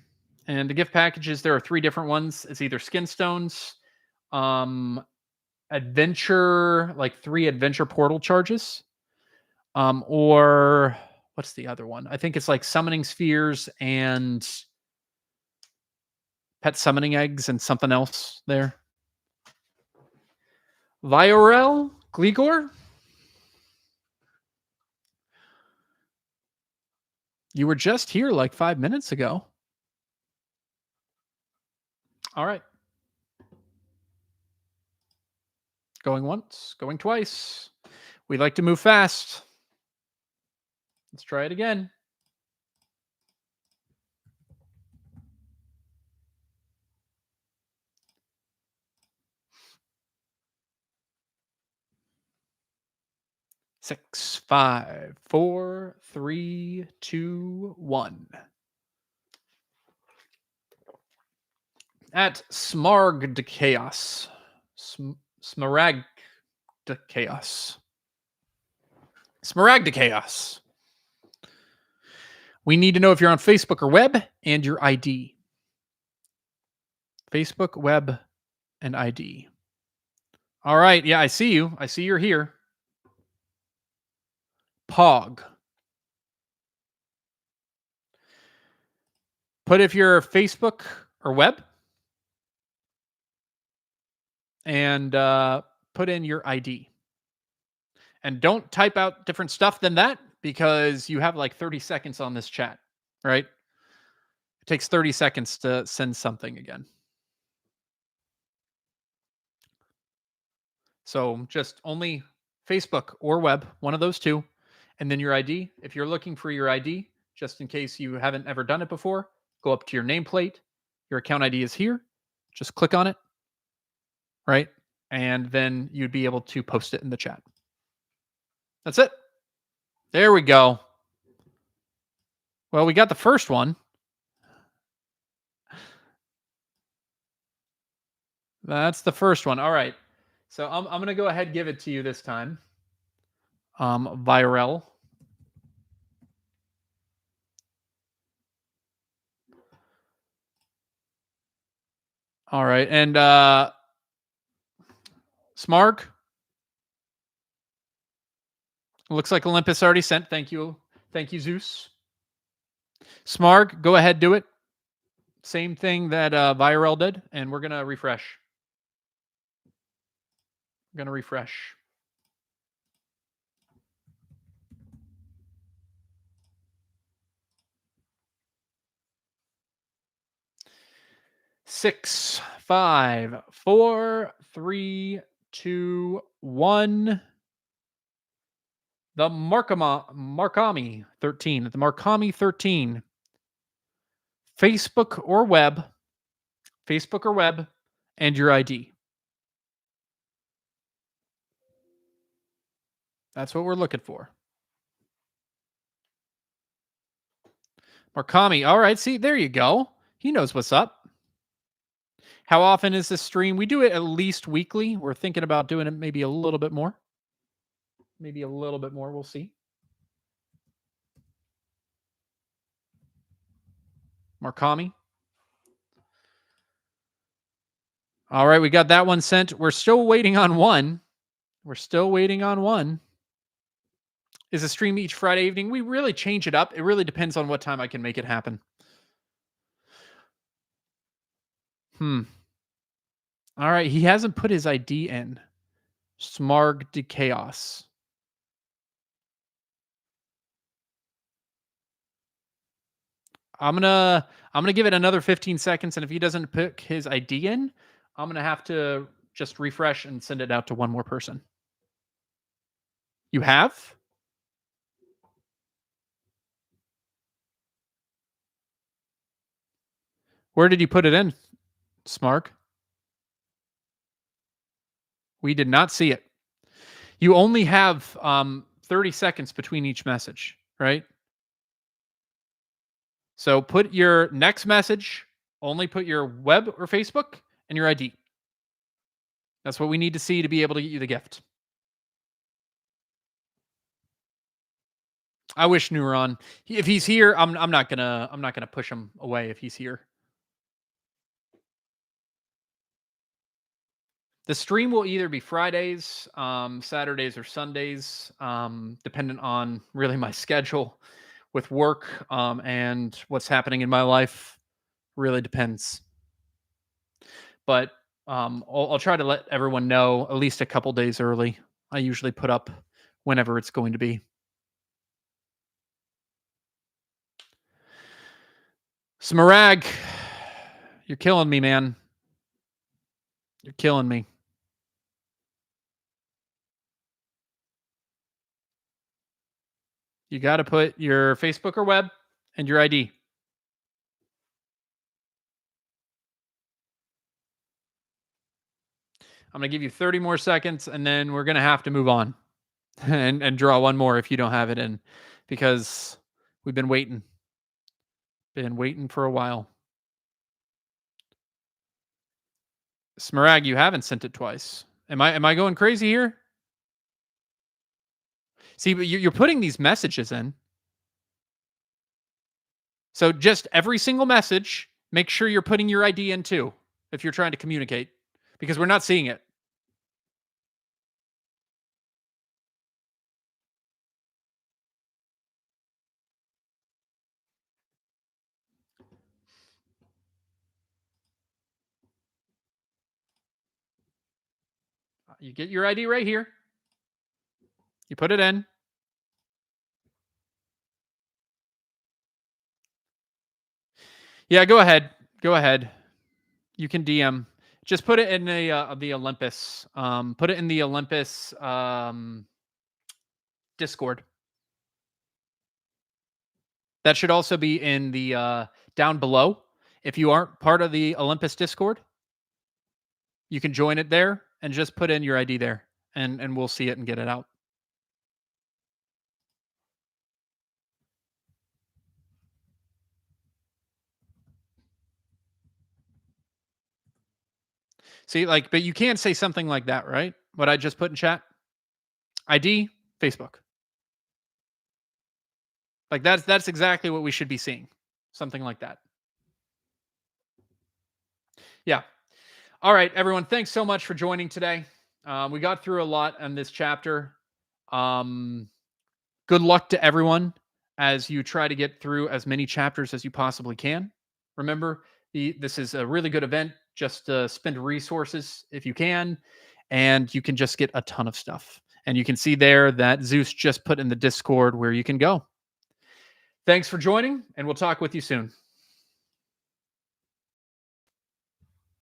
And the gift packages, there are 3 different ones. It's either skin stones, adventure, like 3 adventure portal charges, or what's the other one? I think it's like summoning spheres and pet summoning eggs and something else there. Viorel Gligor? You were just here like 5 minutes ago. All right. Going once, going twice. We like to move fast. Let's try it again. Six, 5, 4, 3, 2, 1. At Smaragd Chaos. Smaragd Chaos. Smaragd Chaos. We need to know if you're on Facebook or web and your ID. Facebook, web, and ID. All right. Yeah, I see you. I see you're here. Pog. Put if you're Facebook or web. And put in your ID. And don't type out different stuff than that because you have like 30 seconds on this chat, right? It takes 30 seconds to send something again. So just only Facebook or web, one of those 2. And then your ID. If you're looking for your ID, just in case you haven't ever done it before, go up to your nameplate. Your account ID is here. Just click on it, right? And then you'd be able to post it in the chat. That's it. There we go. Well, we got the first one. That's the first one. All right. So I'm gonna go ahead and give it to you this time. Viral. All right, and Smarg. Looks like Olympus already sent. Thank you, Zeus. Smarg, go ahead, do it. Same thing that Viral did, and we're gonna refresh. We're gonna refresh. Six, five, four, three, two, one. The Markami 13. The Markami 13. Facebook or web. Facebook or web, and your ID. That's what we're looking for. Markami. All right. See, there you go. He knows what's up. How often is this stream? We do it at least weekly. We're thinking about doing it maybe a little bit more. Maybe a little bit more. We'll see. Markami. All right. We got that one sent. We're still waiting on one. We're still waiting on one. Is a stream each Friday evening? We really change it up. It really depends on what time I can make it happen. All right. He hasn't put his ID in. Smarg de Chaos. I'm gonna give it another 15 seconds, and if he doesn't pick his ID in, I'm gonna have to just refresh and send it out to one more person. You have? Where did you put it in, Smark? We did not see it. You only have 30 seconds between each message, right? So put your next message, only put your web or Facebook and your ID. That's what we need to see to be able to get you the gift. I wish Neuron. If he's here, I'm not gonna push him away if he's here. The stream will either be Fridays, Saturdays, or Sundays, dependent on really my schedule with work and what's happening in my life. Really depends. But I'll try to let everyone know at least a couple days early. I usually put up whenever it's going to be. Smarag, you're killing me, man. You're killing me. You got to put your Facebook or web and your ID. I'm going to give you 30 more seconds, and then we're going to have to move on and draw one more if you don't have it in, because we've been waiting. Been waiting for a while. Smarag, you haven't sent it twice. Am I going crazy here? See, but you're putting these messages in. So just every single message, make sure you're putting your ID in too if you're trying to communicate, because we're not seeing it. You get your ID right here. You put it in. Yeah, go ahead. Go ahead. You can DM. Just put it in the Olympus. Put it in the Olympus Discord. That should also be in the down below. If you aren't part of the Olympus Discord, you can join it there and just put in your ID there, and we'll see it and get it out. See, like, but you can say something like that, right? What I just put in chat. ID, Facebook. Like that's exactly what we should be seeing. Something like that. Yeah. All right, everyone. Thanks so much for joining today. We got through a lot on this chapter. Um, Good luck to everyone as you try to get through as many chapters as you possibly can. Remember, this is a really good event. Just spend resources if you can, and you can just get a ton of stuff. And you can see there that Zeus just put in the Discord where you can go. Thanks for joining, and we'll talk with you soon.